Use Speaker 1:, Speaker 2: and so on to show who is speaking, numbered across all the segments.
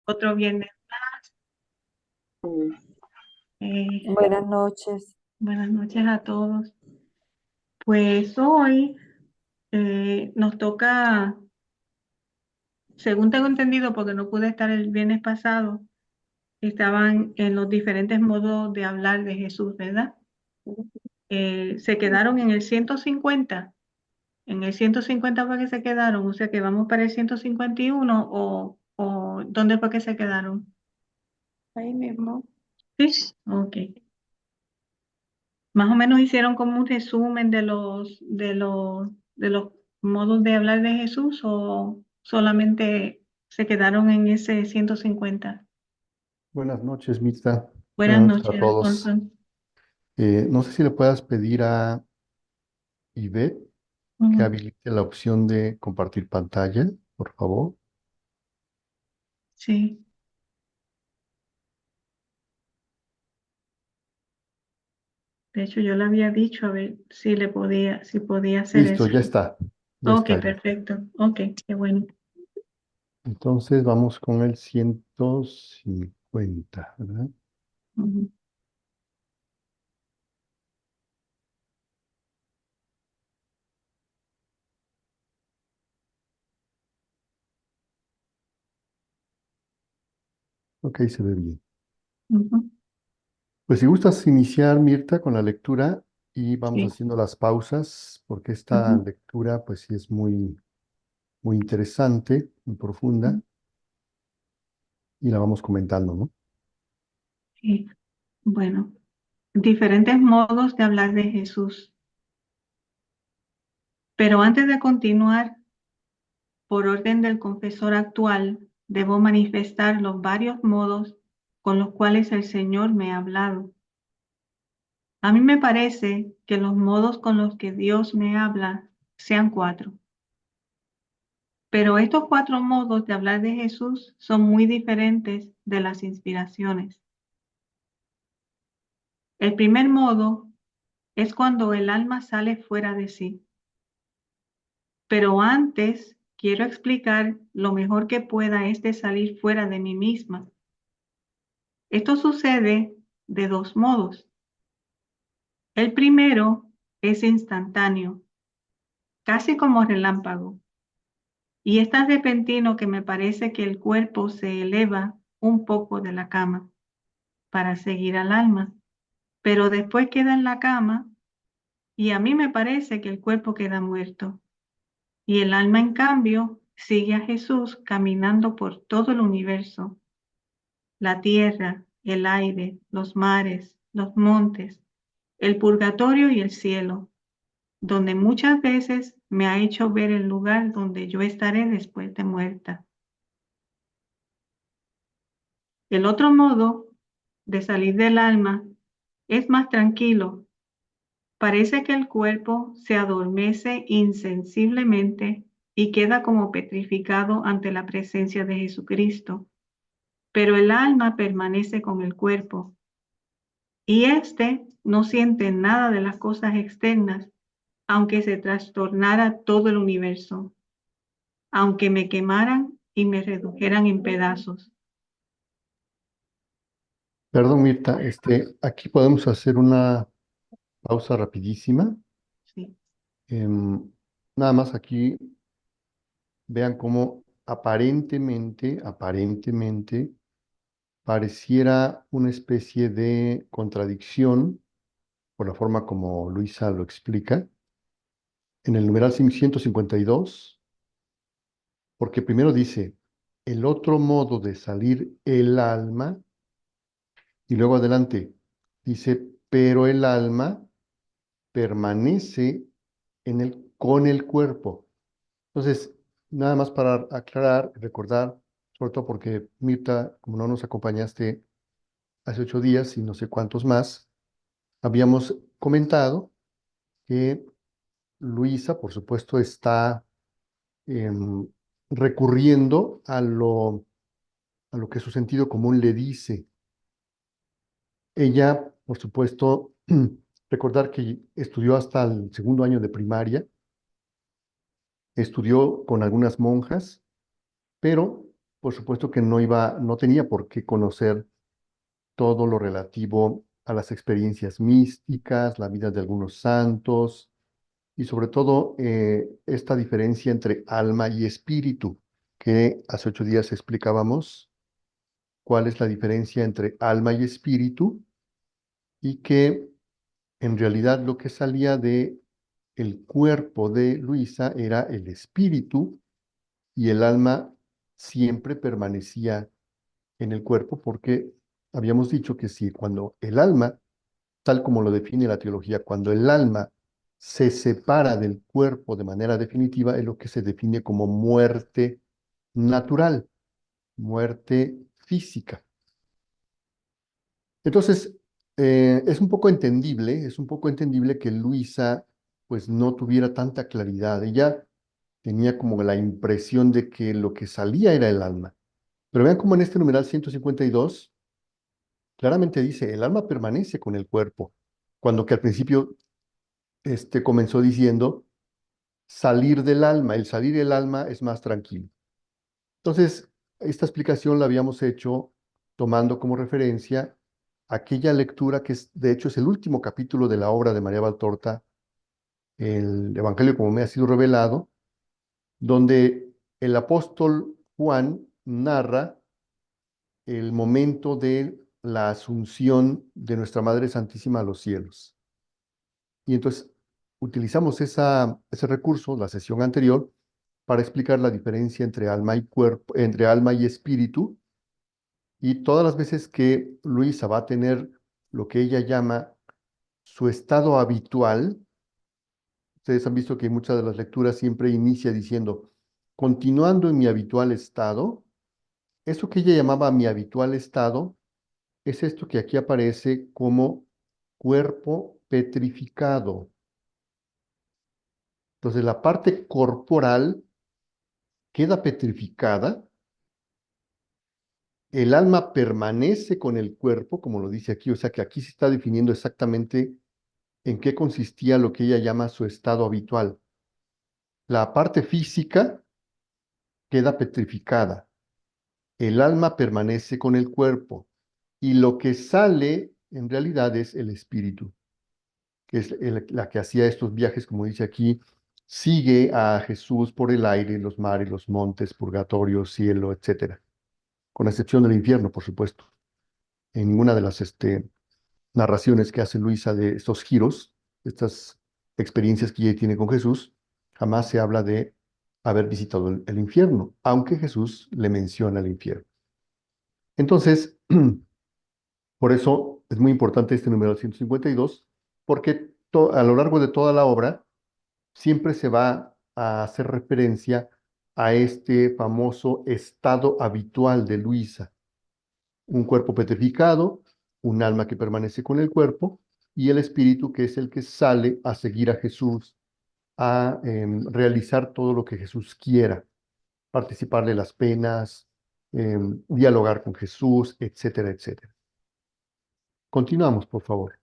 Speaker 1: Otro viernes.
Speaker 2: Mm.
Speaker 1: Eh,
Speaker 2: Buenas noches.
Speaker 1: Buenas noches a todos. Pues hoy nos toca, según tengo entendido, porque no pude estar el viernes pasado, estaban en los diferentes modos de hablar de Jesús, ¿verdad? Se quedaron en el 150. En el 150 fue que se quedaron, o sea que vamos para el 151 o ¿dónde fue que se quedaron?
Speaker 2: Ahí mismo.
Speaker 1: Sí, ok. Más o menos hicieron como un resumen de los modos de hablar de Jesús o solamente se quedaron en ese 150.
Speaker 3: Buenas noches, Mirta.
Speaker 1: Buenas
Speaker 3: Buenas noches a
Speaker 1: noches,
Speaker 3: todos.
Speaker 1: Alfonso.
Speaker 3: No sé si le puedas pedir a Ivette que
Speaker 1: Ujú.
Speaker 3: habilite la opción de compartir pantalla, por favor.
Speaker 1: Sí, de hecho yo le había dicho a ver si podía hacer
Speaker 3: Listo,
Speaker 1: eso.
Speaker 3: ya está. Ya
Speaker 1: Ok,
Speaker 3: está, ya está.
Speaker 1: perfecto. Ok, qué bueno.
Speaker 3: Entonces vamos con el 150, ¿verdad?
Speaker 1: Ujú.
Speaker 3: Ok, se ve bien.
Speaker 1: Ujú.
Speaker 3: Pues si gustas iniciar, Mirta, con la lectura y vamos
Speaker 1: Sí.
Speaker 3: haciendo las pausas, porque esta
Speaker 1: Ujú.
Speaker 3: lectura, pues sí es muy interesante, muy profunda, y la vamos comentando, ¿no?
Speaker 1: Sí. Bueno, diferentes modos de hablar de Jesús. Pero antes de continuar, por orden del confesor actual, debo manifestar los varios modos con los cuales el Señor me ha hablado. A mí me parece que los modos con los que Dios me habla sean cuatro, pero estos cuatro modos de hablar de Jesús son muy diferentes de las inspiraciones. El primer modo es cuando el alma sale fuera de sí, pero antes quiero explicar lo mejor que pueda este salir fuera de mí misma. Esto sucede de dos modos. El primero es instantáneo, casi como relámpago, y es tan repentino que me parece que el cuerpo se eleva un poco de la cama para seguir al alma, pero después queda en la cama y a mí me parece que el cuerpo queda muerto y el alma en cambio sigue a Jesús caminando por todo el universo, la tierra, el aire, los mares, los montes, el purgatorio y el cielo, donde muchas veces me ha hecho ver el lugar donde yo estaré después de muerta. El otro modo de salir del alma es más tranquilo. Parece que el cuerpo se adormece insensiblemente y queda como petrificado ante la presencia de Jesucristo, pero el alma permanece con el cuerpo y éste no siente nada de las cosas externas, aunque se trastornara todo el universo, aunque me quemaran y me redujeran en pedazos.
Speaker 3: Perdón, Mirta, aquí podemos hacer una pausa rapidísima.
Speaker 1: Sí.
Speaker 3: Em, Nada más aquí vean cómo aparentemente pareciera una especie de contradicción por la forma como Luisa lo explica en el numeral 152, porque primero dice el otro modo de salir el alma y luego adelante dice pero el alma permanece con el cuerpo. Entonces, nada más para aclarar, recordar, sobre todo porque Mirta, como no nos acompañaste hace 8 días y no sé cuántos más, habíamos comentado que Luisa, por supuesto, está em, recurriendo a lo que su sentido común le dice. Ella, por supuesto, recordar que estudió hasta el segundo año de primaria, estudió con algunas monjas, pero por supuesto que no tenía por qué conocer todo lo relativo a las experiencias místicas, la vida de algunos santos y sobre todo esta diferencia entre alma y espíritu, que hace 8 días explicábamos cuál es la diferencia entre alma y espíritu y que en realidad lo que salía de el cuerpo de Luisa era el espíritu y el alma siempre permanecía en el cuerpo porque habíamos dicho que si cuando el alma, tal como lo define la teología, cuando el alma se separa del cuerpo de manera definitiva, es lo que se define como muerte natural, muerte física. Entonces, es un poco entendible que Luisa pues no tuviera tanta claridad. Ella tenía como la impresión de que lo que salía era el alma. Pero vean cómo en este numeral 152 claramente dice, el alma permanece con el cuerpo, cuando que al principio comenzó diciendo salir del alma, el salir del alma es más tranquilo. Entonces, esta explicación la habíamos hecho tomando como referencia aquella lectura que es, de hecho, es el último capítulo de la obra de María Valtorta, el Evangelio como me ha sido revelado, donde el apóstol Juan narra el momento de la asunción de nuestra Madre Santísima a los cielos. Y entonces utilizamos ese recurso, la sesión anterior, para explicar la diferencia entre alma y cuerpo, entre alma y espíritu, y todas las veces que Luisa va a tener lo que ella llama su estado habitual, ustedes han visto que muchas de las lecturas siempre inicia diciendo, continuando en mi habitual estado, eso que ella llamaba mi habitual estado, es esto que aquí aparece como cuerpo petrificado. Entonces la parte corporal queda petrificada, el alma permanece con el cuerpo, como lo dice aquí, o sea que aquí se está definiendo exactamente en qué consistía lo que ella llama su estado habitual. La parte física queda petrificada, el alma permanece con el cuerpo y lo que sale en realidad es el espíritu, que es la que hacía estos viajes, como dice aquí, sigue a Jesús por el aire, los mares, los montes, purgatorio, cielo, etcétera, con excepción del infierno, por supuesto. En ninguna de las narraciones que hace Luisa de estos giros, estas experiencias que ella tiene con Jesús, jamás se habla de haber visitado el infierno, aunque Jesús le menciona el infierno. Entonces, por eso es muy importante este número 152, porque a lo largo de toda la obra siempre se va a hacer referencia a este famoso estado habitual de Luisa, un cuerpo petrificado, un alma que permanece con el cuerpo y el espíritu que es el que sale a seguir a Jesús, a realizar todo lo que Jesús quiera, participar de las penas, dialogar con Jesús, etcétera, etcétera. Continuamos, por favor.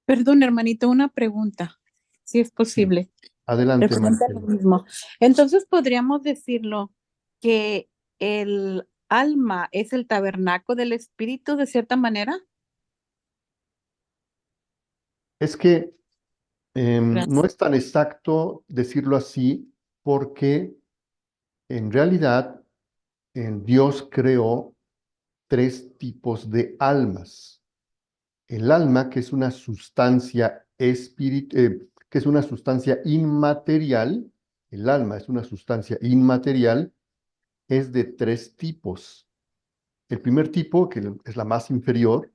Speaker 2: Perdón, hermanito, una pregunta, si es
Speaker 3: Sí.
Speaker 2: posible.
Speaker 3: Adelante,
Speaker 2: Referente a lo
Speaker 3: Marcelo.
Speaker 2: mismo. Entonces, podríamos decirlo que el alma es el tabernáculo del espíritu de cierta manera.
Speaker 3: Es que no
Speaker 2: Gracias.
Speaker 3: es tan exacto decirlo así porque en realidad Dios creó 3 tipos de almas. El alma, que es una sustancia que es una sustancia inmaterial, el alma es una sustancia inmaterial, es de 3 tipos. El primer tipo, que es la más inferior,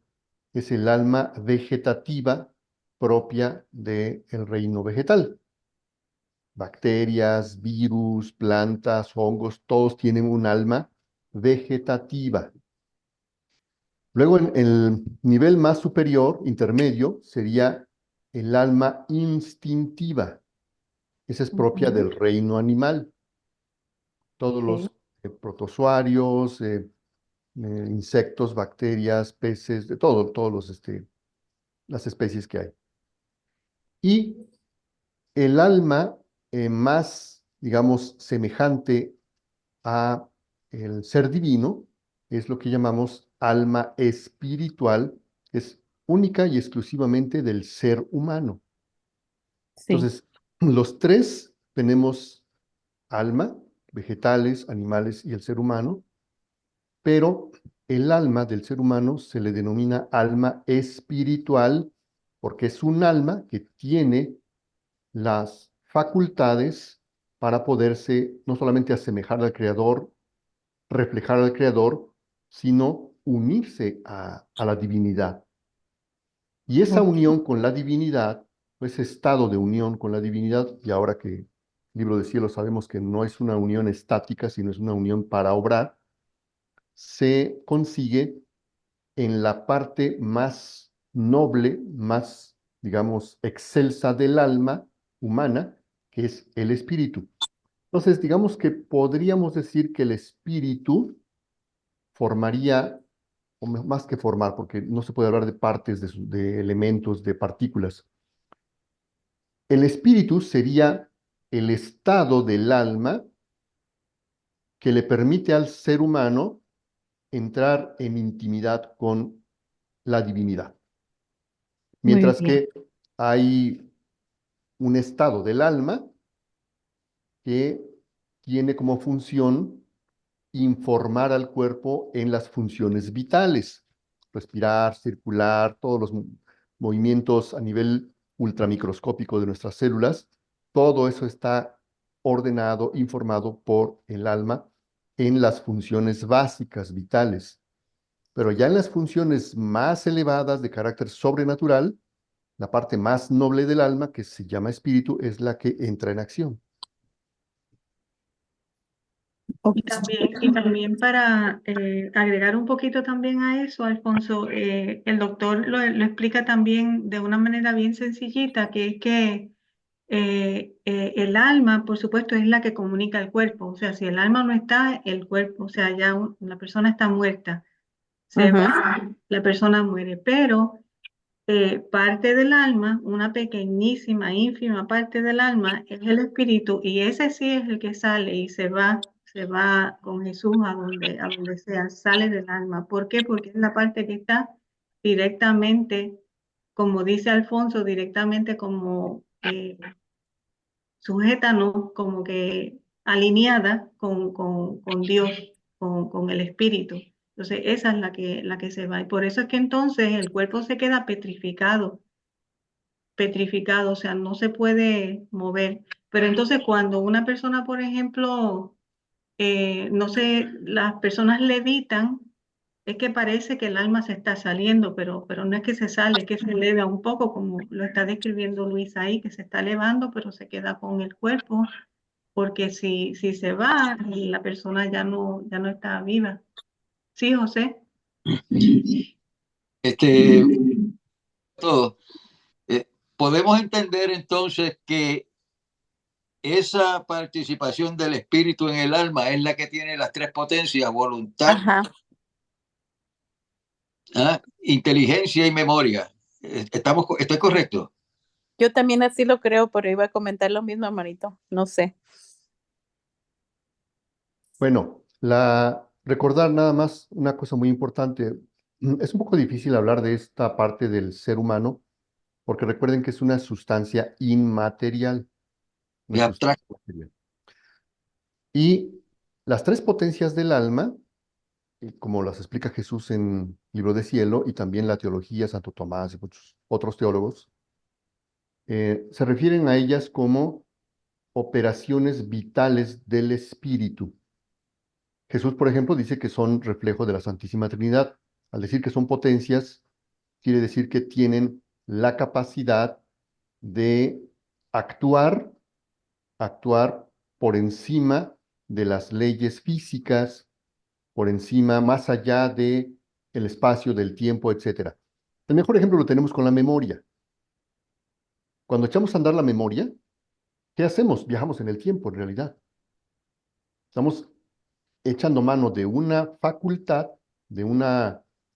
Speaker 3: es el alma vegetativa propia del reino vegetal. Bacterias, virus, plantas, hongos, todos tienen un alma vegetativa. Luego, en el nivel más superior, intermedio, sería el alma instintiva. Esa es propia
Speaker 2: Ujú,
Speaker 3: del reino animal. Todos
Speaker 2: ok.
Speaker 3: los protozoarios, insectos, bacterias, peces, de todos las especies que hay. Y el alma más digamos, semejante a el ser divino, es lo que llamamos alma espiritual, es única y exclusivamente del ser humano.
Speaker 2: Sí,
Speaker 3: Entonces, los tres tenemos alma, vegetales, animales y el ser humano, pero el alma del ser humano se le denomina alma espiritual porque es un alma que tiene las facultades para poderse no solamente asemejar al Creador, reflejar al Creador, sino unirse a la divinidad. Y esa
Speaker 2: ok,
Speaker 3: unión con la divinidad, ese estado de unión con la divinidad, y ahora que Libro de Cielo sabemos que no es una unión estática, sino es una unión para obrar, se consigue en la parte más noble, más, digamos, excelsa del alma humana, que es el espíritu. Entonces, digamos que podríamos decir que el espíritu formaría, o más que formar, porque no se puede hablar de partes, de elementos, de partículas. El espíritu sería el estado del alma que le permite al ser humano entrar en intimidad con la divinidad.
Speaker 2: muy
Speaker 3: Mientras
Speaker 2: bien.
Speaker 3: que hay un estado del alma que tiene como función informar al cuerpo en las funciones vitales, respirar, circular, todos los movimientos a nivel ultramicroscópico de nuestras células, todo eso está ordenado, informado por el alma en las funciones básicas, vitales. Pero ya en las funciones más elevadas de carácter sobrenatural, la parte más noble del alma, que se llama espíritu, es la que entra en acción.
Speaker 1: Y también para agregar un poquito también a eso, Alfonso, el doctor lo explica también de una manera bien sencillita, que es que el alma, por supuesto, es la que comunica al cuerpo. O sea, si el alma no está, el cuerpo, o sea, ya la persona está muerta, se
Speaker 2: Ujú,
Speaker 1: va, la persona muere, pero parte del alma, una pequeñísima, ínfima parte del alma, es el espíritu y ese sí es el que sale y se va con Jesús a donde sea, sale del alma. ¿Por qué? Porque es la parte que está directamente, como dice Alfonso, directamente como sujeta, ¿no? Como que alineada con Dios, con el espíritu. Entonces, esa es la que se va. Y por eso es que entonces el cuerpo se queda petrificado, o sea, no se puede mover. Pero entonces cuando una persona, por ejemplo, no sé, las personas levitan, es que parece que el alma se está saliendo, pero no es que se sale, es que se eleva un poco, como lo está describiendo Luis ahí, que se está elevando, pero se queda con el cuerpo, porque si se va, la persona ya no está viva. Sí, José.
Speaker 4: Este, todo. Podemos entender entonces que esa participación del espíritu en el alma es la que tiene las tres potencias: voluntad,
Speaker 2: ajá.
Speaker 4: inteligencia y memoria. ¿Estoy correcto?
Speaker 2: Yo también así lo creo, pero iba a comentar lo mismo, Marito. No sé.
Speaker 3: Bueno, recordar nada más una cosa muy importante. Es un poco difícil hablar de esta parte del ser humano, porque recuerden que es una sustancia inmaterial, una
Speaker 4: Es
Speaker 3: sustancia
Speaker 4: abstracto.
Speaker 3: inmaterial. Y las tres potencias del alma, como las explica Jesús en Libro de Cielo y también la teología, Santo Tomás y muchos otros teólogos, se refieren a ellas como operaciones vitales del espíritu. Jesús, por ejemplo, dice que son reflejo de la Santísima Trinidad. Al decir que son potencias, quiere decir que tienen la capacidad de actuar, actuar por encima de las leyes físicas, por encima, más allá de el espacio, del tiempo, etcétera. El mejor ejemplo lo tenemos con la memoria. Cuando echamos a andar la memoria, ¿qué hacemos? Viajamos en el tiempo, en realidad. Estamos echando mano de una facultad, de un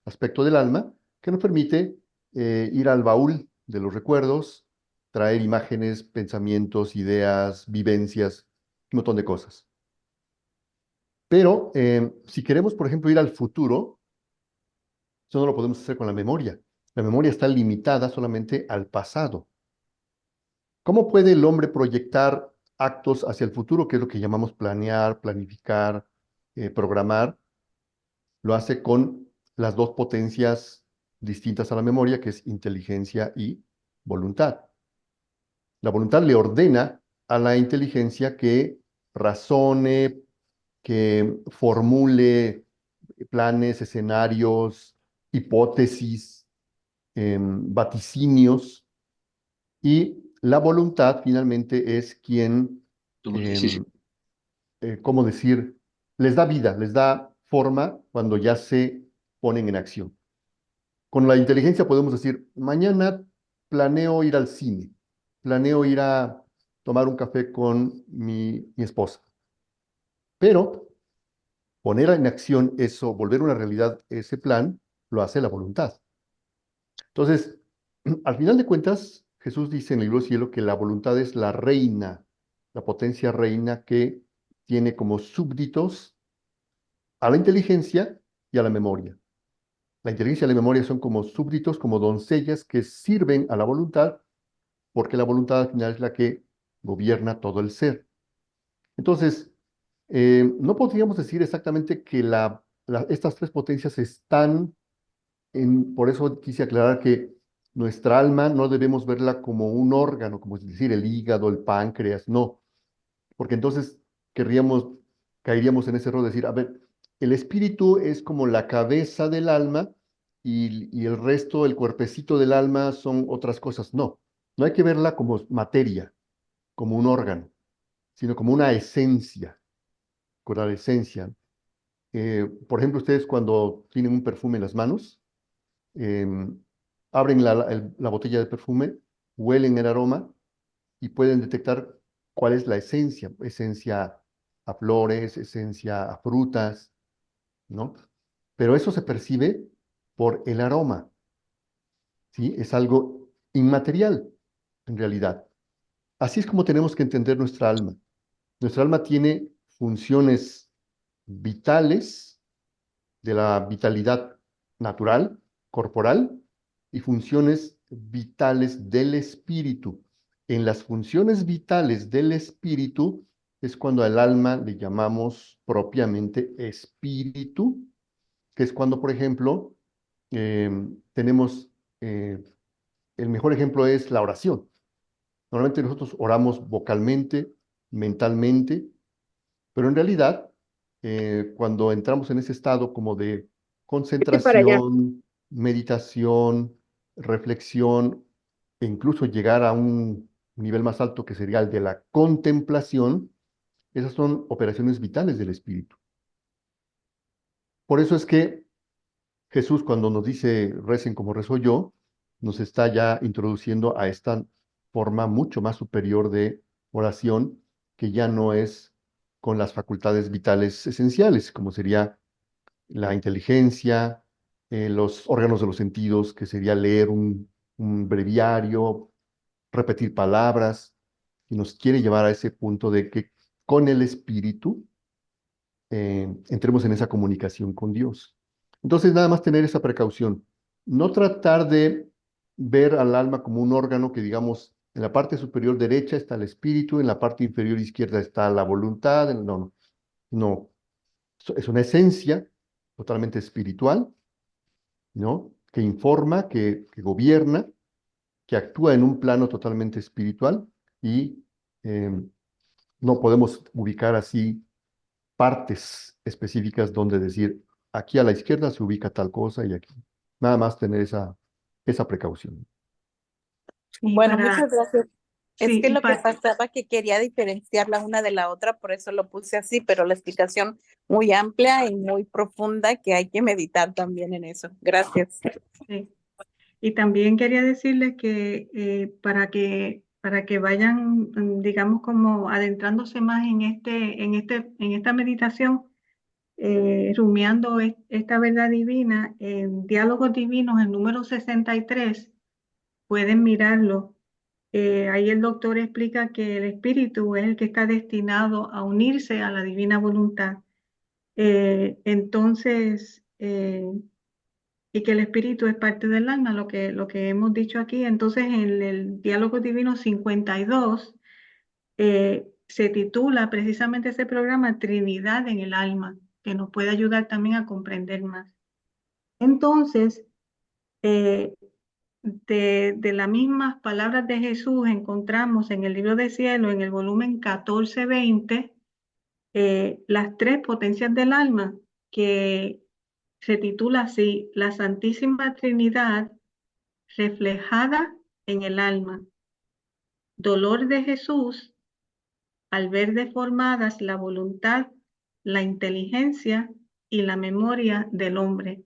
Speaker 3: aspecto del alma que nos permite ir al baúl de los recuerdos, traer imágenes, pensamientos, ideas, vivencias montón de cosas. Pero si queremos, por ejemplo, ir al futuro, eso no lo podemos hacer con la memoria. La memoria está limitada solamente al pasado. ¿Cómo puede el hombre proyectar actos hacia el futuro, que es lo que llamamos planear, planificar, programar? Lo hace con las dos potencias distintas a la memoria, que es inteligencia y voluntad. La voluntad le ordena a la inteligencia que razone, que formule planes, escenarios, hipótesis, vaticinios, y la voluntad finalmente es quien,
Speaker 4: Toma la decisión.
Speaker 3: ¿cómo decir? Les da vida, les da forma cuando ya se ponen en acción. Con la inteligencia podemos decir, mañana planeo ir al cine, planeo ir a tomar un café con mi esposa, pero poner en acción eso, volver una realidad ese plan, lo hace la voluntad. Entonces, al final de cuentas, Jesús dice en el libro del cielo que la voluntad es la reina, la potencia reina que tiene como súbditos a la inteligencia y a la memoria. La inteligencia y la memoria son como súbditos, como doncellas que sirven a la voluntad, porque la voluntad al final es la que gobierna todo el ser. Entonces, no podríamos decir exactamente que estas tres potencias están por eso quise aclarar que nuestra alma no debemos verla como un órgano, como es decir, el hígado, el páncreas, no, porque entonces caeríamos en ese error de decir, a ver, el espíritu es como la cabeza del alma y el resto, el cuerpecito del alma son otras cosas. No, no hay que verla como materia, como un órgano, sino como una esencia, con la esencia. Por ejemplo, ustedes cuando tienen un perfume en las manos, em, abren la botella de perfume, huelen el aroma y pueden detectar cuál es la esencia, esencia a flores, esencia a frutas, ¿no? Pero eso se percibe por el aroma, ¿sí? Es algo inmaterial, en realidad. Así es como tenemos que entender nuestra alma. Nuestra alma tiene funciones vitales de la vitalidad natural, corporal, y funciones vitales del espíritu. En las funciones vitales del espíritu es cuando al alma le llamamos propiamente espíritu, que es cuando, por ejemplo, tenemos, el mejor ejemplo es la oración. Normalmente nosotros oramos vocalmente, mentalmente, pero en realidad, cuando entramos en ese estado como de
Speaker 5: Vete para allá.
Speaker 3: concentración, meditación, reflexión, e incluso llegar a un nivel más alto que sería el de la contemplación, esas son operaciones vitales del espíritu. Por eso es que Jesús, cuando nos dice recen como rezo yo, nos está ya introduciendo a esta forma mucho más superior de oración, que ya no es con las facultades vitales esenciales, como sería la inteligencia, los órganos de los sentidos, que sería leer un breviario, repetir palabras, y nos quiere llevar a ese punto de que con el espíritu entremos en esa comunicación con Dios. Entonces, nada más tener esa precaución. No tratar de ver al alma como un órgano que, digamos, en la parte superior derecha está el espíritu, en la parte inferior izquierda está la voluntad. No, no, no. Es una esencia totalmente espiritual, ¿no? Que informa, que gobierna, que actúa en un plano totalmente espiritual y no podemos ubicar así partes específicas donde decir, aquí a la izquierda se ubica tal cosa y aquí. Nada más tener esa precaución.
Speaker 1: Y
Speaker 2: Bueno,
Speaker 1: para,
Speaker 2: muchas gracias. Es
Speaker 1: sí,
Speaker 2: que
Speaker 1: y
Speaker 2: lo que
Speaker 1: para,
Speaker 2: pasaba que quería diferenciar la una de la otra, por eso lo puse así, pero la explicación muy amplia y muy profunda que hay que meditar también en eso. Gracias.
Speaker 1: sí. Y también quería decirles que para que vayan, digamos, como adentrándose más en esta meditación, rumiando esta verdad divina, en Diálogos Divinos, el número 63, pueden mirarlo. ahí el doctor explica que el espíritu es el que está destinado a unirse a la divina voluntad. Entonces, y que el espíritu es parte del alma, lo que hemos dicho aquí. Entonces, en el Diálogo Divino 52, se titula precisamente ese programa Trinidad en el alma, que nos puede ayudar también a comprender más. Entonces, de las mismas palabras de Jesús encontramos en el libro de cielo, en el volumen 1420, las tres potencias del alma, que se titula así: la Santísima Trinidad reflejada en el alma, dolor de Jesús al ver deformadas la voluntad, la inteligencia y la memoria del hombre.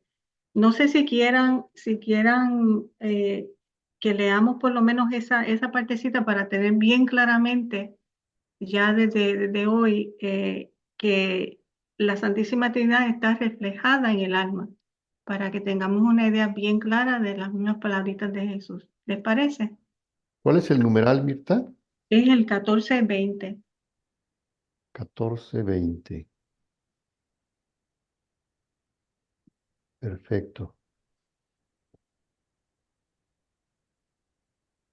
Speaker 1: No sé si quieran que leamos por lo menos esa partecita para tener bien claramente ya desde hoy que la Santísima Trinidad está reflejada en el alma, para que tengamos una idea bien clara de las mismas palabritas de Jesús. ¿Les parece?
Speaker 3: ¿Cuál es el numeral, Mirta?
Speaker 1: Es el 1420.
Speaker 3: 1420. Perfecto.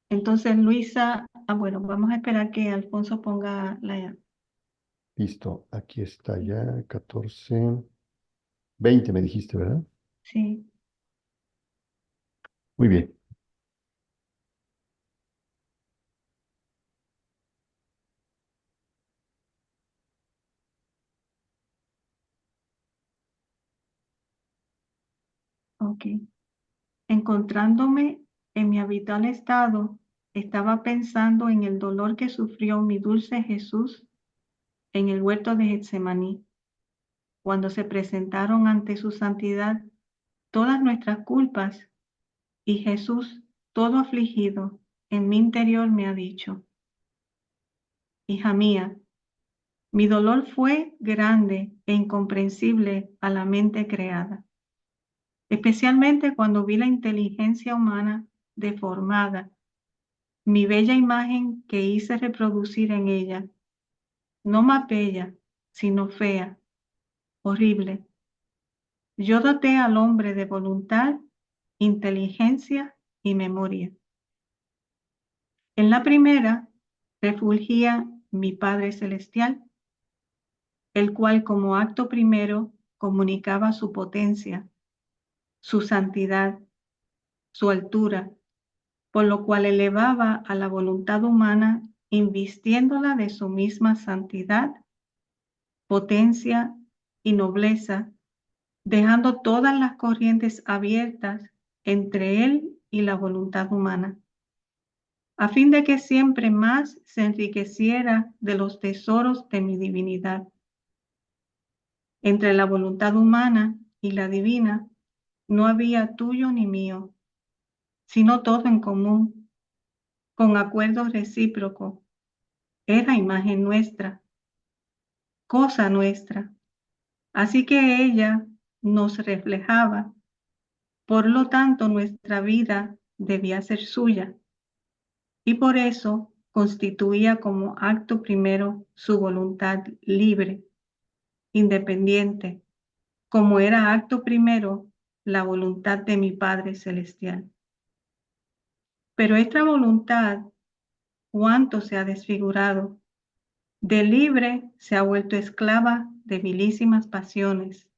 Speaker 1: Entonces, Luisa, bueno, vamos a esperar que Alfonso ponga la...
Speaker 3: Listo. Aquí está ya. 1420 me dijiste, ¿verdad?
Speaker 1: Sí,
Speaker 3: Muy bien.
Speaker 1: ok. Encontrándome en mi habitual estado, estaba pensando en el dolor que sufrió mi dulce Jesús en el huerto de Getsemaní, cuando se presentaron ante su santidad todas nuestras culpas, y Jesús, todo afligido, en mi interior me ha dicho: hija mía, mi dolor fue grande e incomprensible a la mente creada, especialmente cuando vi la inteligencia humana deformada, mi bella imagen que hice reproducir en ella, no más bella, sino fea, horrible. Yo doté al hombre de voluntad, inteligencia y memoria. En la primera refulgía mi Padre Celestial, el cual como acto primero comunicaba su potencia, su santidad, su altura, por lo cual elevaba a la voluntad humana, invistiéndola de su misma santidad, potencia y nobleza, dejando todas las corrientes abiertas entre él y la voluntad humana, a fin de que siempre más se enriqueciera de los tesoros de mi divinidad. Entre la voluntad humana y la divina no había tuyo ni mío, sino todo en común, con acuerdo recíproco. Era imagen nuestra, cosa nuestra. Así que ella nos reflejaba, por lo tanto nuestra vida debía ser suya, y por eso constituía como acto primero su voluntad libre, independiente, como era acto primero la voluntad de mi Padre Celestial. Pero esta voluntad, cuánto se ha desfigurado, de libre se ha vuelto esclava de vilísimas pasiones.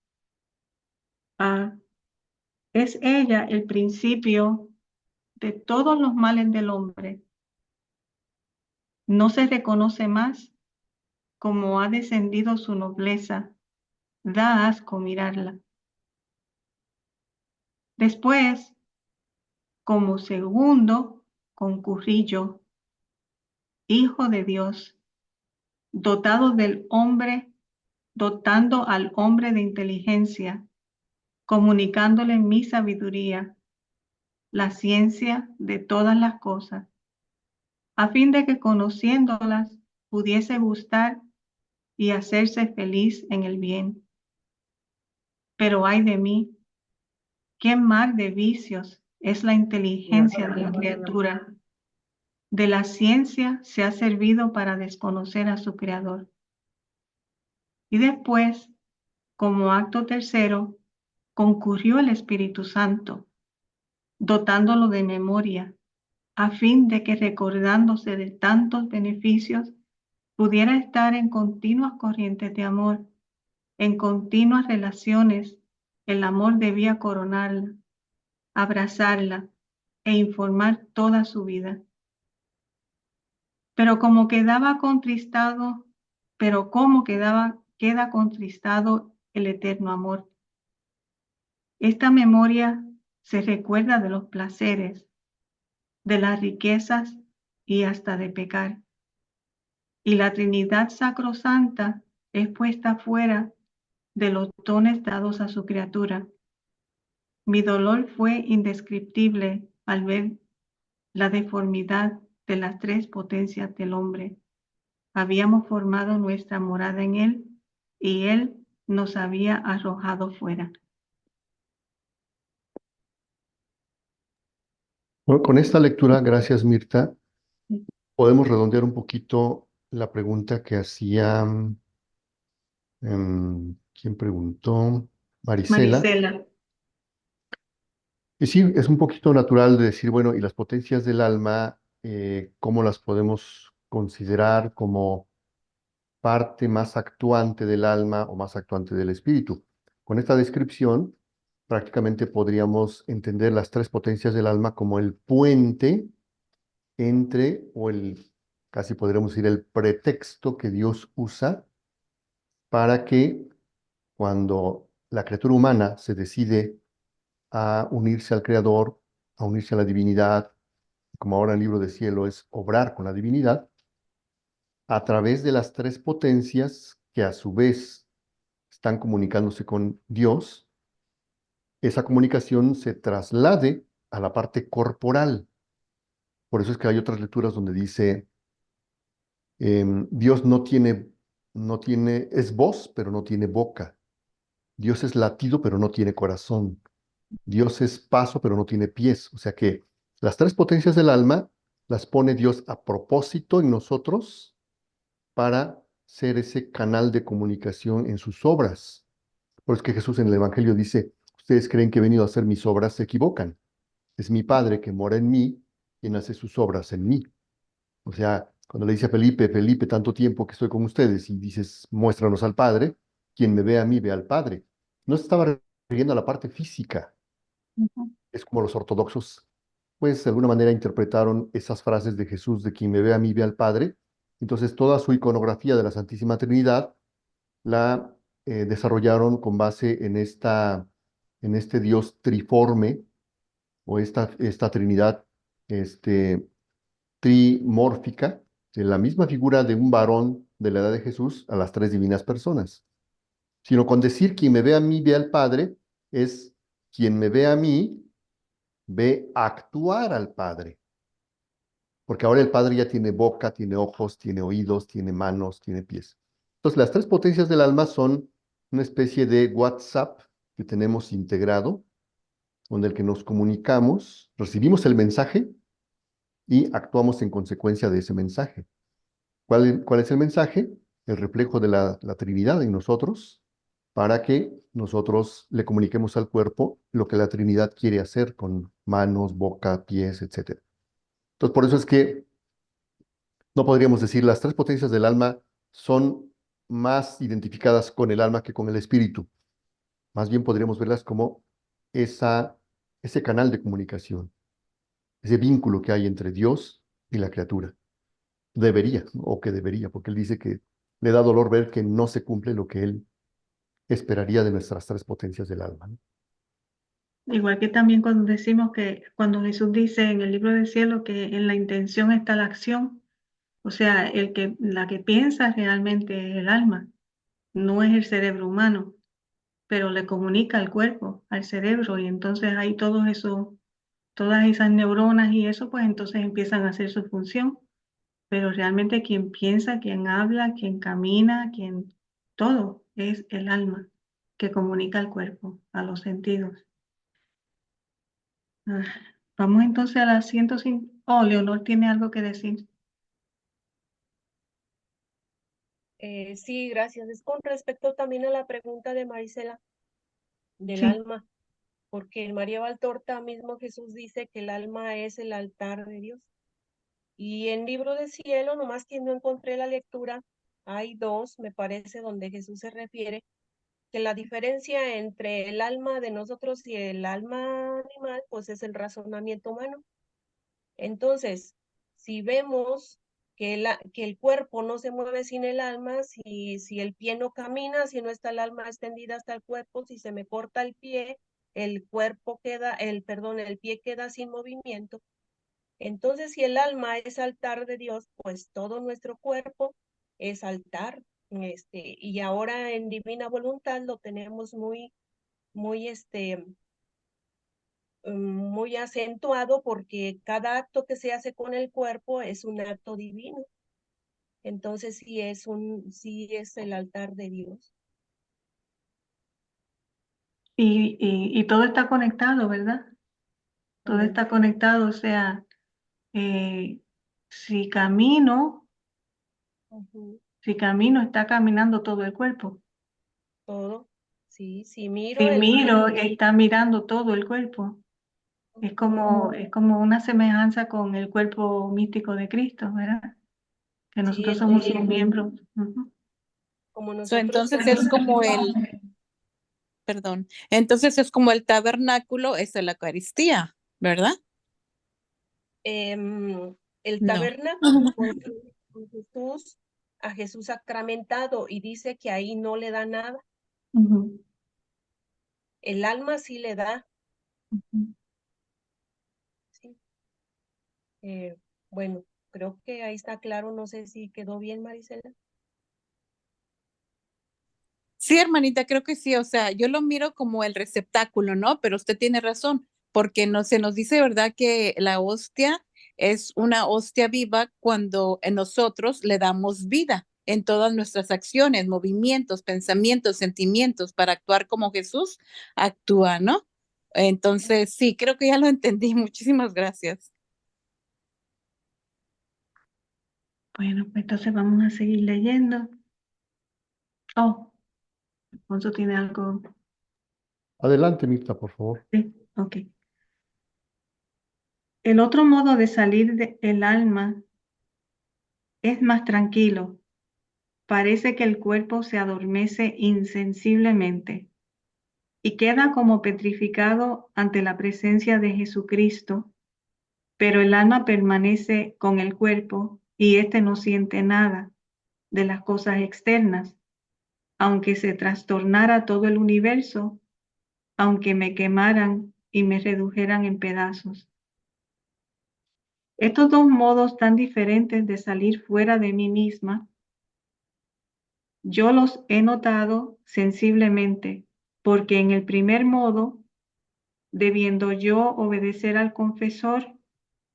Speaker 1: Es ella el principio de todos los males del hombre. No se reconoce más como ha descendido su nobleza. Da asco mirarla. Después, como segundo, concurrí yo, hijo de Dios, dotado del hombre, dotando al hombre de inteligencia, comunicándole mi sabiduría, la ciencia de todas las cosas, a fin de que conociéndolas pudiese gustar y hacerse feliz en el bien. Pero ay de mí, qué mar de vicios es la inteligencia de la criatura. De la ciencia se ha servido para desconocer a su creador. Y después, como acto tercero, concurrió el Espíritu Santo, dotándolo de memoria, a fin de que recordándose de tantos beneficios, pudiera estar en continuas corrientes de amor, en continuas relaciones. El amor debía coronarla, abrazarla e informar toda su vida. Pero como quedaba contristado, queda contristado el eterno amor. Esta memoria se recuerda de los placeres, de las riquezas y hasta de pecar. Y la Trinidad sacrosanta es puesta fuera de los dones dados a su criatura. Mi dolor fue indescriptible al ver la deformidad de las tres potencias del hombre. Habíamos formado nuestra morada en él y él nos había arrojado fuera.
Speaker 3: Bueno, con esta lectura, gracias Mirta, podemos redondear un poquito la pregunta que hacía, ¿quién preguntó? Marisela.
Speaker 1: Marisela,
Speaker 3: Y sí, es un poquito natural de decir, bueno, y las potencias del alma, ¿cómo las podemos considerar como parte más actuante del alma o más actuante del espíritu? Con esta descripción, prácticamente podríamos entender las tres potencias del alma como el puente entre, casi podríamos decir, el pretexto que Dios usa para que cuando la criatura humana se decide a unirse al Creador, a unirse a la divinidad, como ahora el libro de cielo es obrar con la divinidad, a través de las tres potencias que a su vez están comunicándose con Dios, esa comunicación se traslade a la parte corporal. Por eso es que hay otras lecturas donde dice, Dios es voz, pero no tiene boca. Dios es latido, pero no tiene corazón. Dios es paso, pero no tiene pies. O sea que las tres potencias del alma las pone Dios a propósito en nosotros para ser ese canal de comunicación en sus obras. Por eso es que Jesús en el Evangelio dice, ustedes creen que he venido a hacer mis obras, se equivocan. Es mi Padre que mora en mí, quien hace sus obras en mí. O sea, cuando le dice a Felipe, Felipe, tanto tiempo que estoy con ustedes, y dices, muéstranos al Padre, quien me ve a mí, ve al Padre. No se estaba refiriendo a la parte física. Es como los ortodoxos, pues de alguna manera interpretaron esas frases de Jesús, de quien me ve a mí, ve al Padre. Entonces, toda su iconografía de la Santísima Trinidad la desarrollaron con base en este Dios triforme, o esta Trinidad trimórfica, de la misma figura de un varón de la edad de Jesús a las tres divinas personas. Sino con decir quien me ve a mí, ve al Padre, es quien me ve a mí, ve actuar al Padre. Porque ahora el Padre ya tiene boca, tiene ojos, tiene oídos, tiene manos, tiene pies. Entonces, las tres potencias del alma son una especie de WhatsApp que tenemos integrado, con el que nos comunicamos, recibimos el mensaje y actuamos en consecuencia de ese mensaje. ¿Cuál es el mensaje? El reflejo de la Trinidad en nosotros, para que nosotros le comuniquemos al cuerpo lo que la Trinidad quiere hacer con manos, boca, pies, etc. Entonces, por eso es que no podríamos decir las tres potencias del alma son más identificadas con el alma que con el espíritu. Más bien podríamos verlas como ese canal de comunicación, ese vínculo que hay entre Dios y la criatura. Debería, ¿no? O que debería, porque él dice que le da dolor ver que no se cumple lo que él esperaría de nuestras tres potencias del alma, ¿no?
Speaker 1: igual que también cuando decimos que cuando Jesús dice en el libro del cielo que en la intención está la acción, o sea, la que piensa realmente es el alma, no es el cerebro humano, pero le comunica al cuerpo, al cerebro, y entonces hay todas esas neuronas y eso, pues entonces empiezan a hacer su función. Pero realmente quien piensa, quien habla, quien camina, todo es el alma que comunica al cuerpo, a los sentidos. Ah, Vamos entonces a la 105. Oh, Leonor tiene algo que decir.
Speaker 5: Sí, gracias. Es con respecto también a la pregunta de Marisela del
Speaker 1: Sí.
Speaker 5: alma, porque en María Valtorta mismo Jesús dice que el alma es el altar de Dios. Y en Libro de Cielo, nomás que no encontré la lectura, hay dos, me parece, donde Jesús se refiere que la diferencia entre el alma de nosotros y el alma animal, pues es el razonamiento humano. Entonces, si vemos que el cuerpo no se mueve sin el alma, si el pie no camina, si no está el alma extendida hasta el cuerpo, si se me corta el pie, el pie queda sin movimiento. Entonces, si el alma es altar de Dios, pues todo nuestro cuerpo es altar. Y ahora en divina voluntad lo tenemos muy, muy acentuado porque cada acto que se hace con el cuerpo es un acto divino. Entonces sí es el altar de Dios.
Speaker 1: Y todo está conectado, ¿verdad? Todo
Speaker 5: Amén.
Speaker 1: está conectado, o sea, si camino,
Speaker 5: Ujú.
Speaker 1: está caminando todo el cuerpo.
Speaker 5: Todo. Sí, si miro
Speaker 1: Si
Speaker 5: el
Speaker 1: miro,
Speaker 5: pie.
Speaker 1: está mirando todo el cuerpo. Es como una semejanza con el cuerpo místico de Cristo, ¿verdad? Que
Speaker 5: Sí,
Speaker 1: nosotros somos sus miembros. Ujú.
Speaker 5: como nosotros
Speaker 2: Entonces
Speaker 5: somos.
Speaker 2: es como perdón, entonces es como el tabernáculo, es la Eucaristía, ¿verdad?
Speaker 5: El
Speaker 2: No.
Speaker 5: tabernáculo con Jesús, a Jesús sacramentado, y dice que ahí no le da nada.
Speaker 1: Ujú.
Speaker 5: El alma sí le da.
Speaker 1: Ujú.
Speaker 5: Sí. Bueno, creo que ahí está claro. No sé si quedó bien, Marisela.
Speaker 2: Sí, hermanita, creo que sí, o sea, yo lo miro como el receptáculo, ¿no? Pero usted tiene razón, porque no se nos dice, ¿verdad?, que la hostia es una hostia viva cuando en nosotros le damos vida en todas nuestras acciones, movimientos, pensamientos, sentimientos para actuar como Jesús actúa, ¿no? Entonces, sí, creo que ya lo entendí. Muchísimas gracias.
Speaker 1: Bueno, pues entonces vamos a seguir leyendo. Oh, Alfonso tiene algo.
Speaker 3: Adelante, Mirta, por favor.
Speaker 1: Sí, ok. El otro modo de salir del alma es más tranquilo. Parece que el cuerpo se adormece insensiblemente y queda como petrificado ante la presencia de Jesucristo, pero el alma permanece con el cuerpo y éste no siente nada de las cosas externas, aunque se trastornara todo el universo, aunque me quemaran y me redujeran en pedazos. Estos dos modos tan diferentes de salir fuera de mí misma, yo los he notado sensiblemente, porque en el primer modo, debiendo yo obedecer al confesor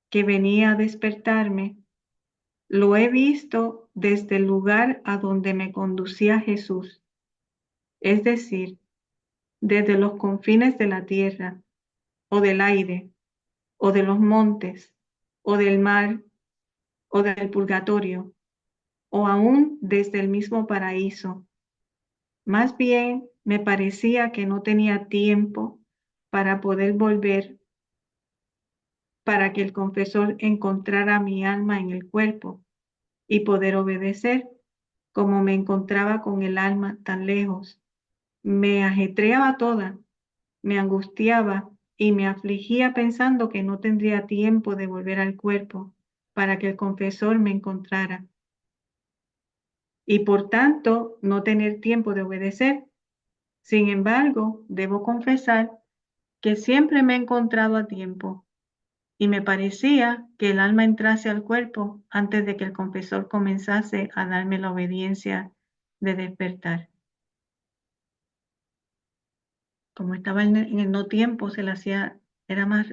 Speaker 1: que venía a despertarme, lo he visto desde el lugar a donde me conducía Jesús, es decir, desde los confines de la tierra, o del aire, o de los montes, o del mar, o del purgatorio, o aún desde el mismo paraíso. Más bien me parecía que no tenía tiempo para poder volver, para que el confesor encontrara mi alma en el cuerpo y poder obedecer, como me encontraba con el alma tan lejos. Me ajetreaba toda, me angustiaba y me afligía pensando que no tendría tiempo de volver al cuerpo para que el confesor me encontrara. Y por tanto, no tener tiempo de obedecer. Sin embargo, debo confesar que siempre me he encontrado a tiempo y me parecía que el alma entrase al cuerpo antes de que el confesor comenzase a darme la obediencia de despertar. Como estaba en el no tiempo, se le hacía, era más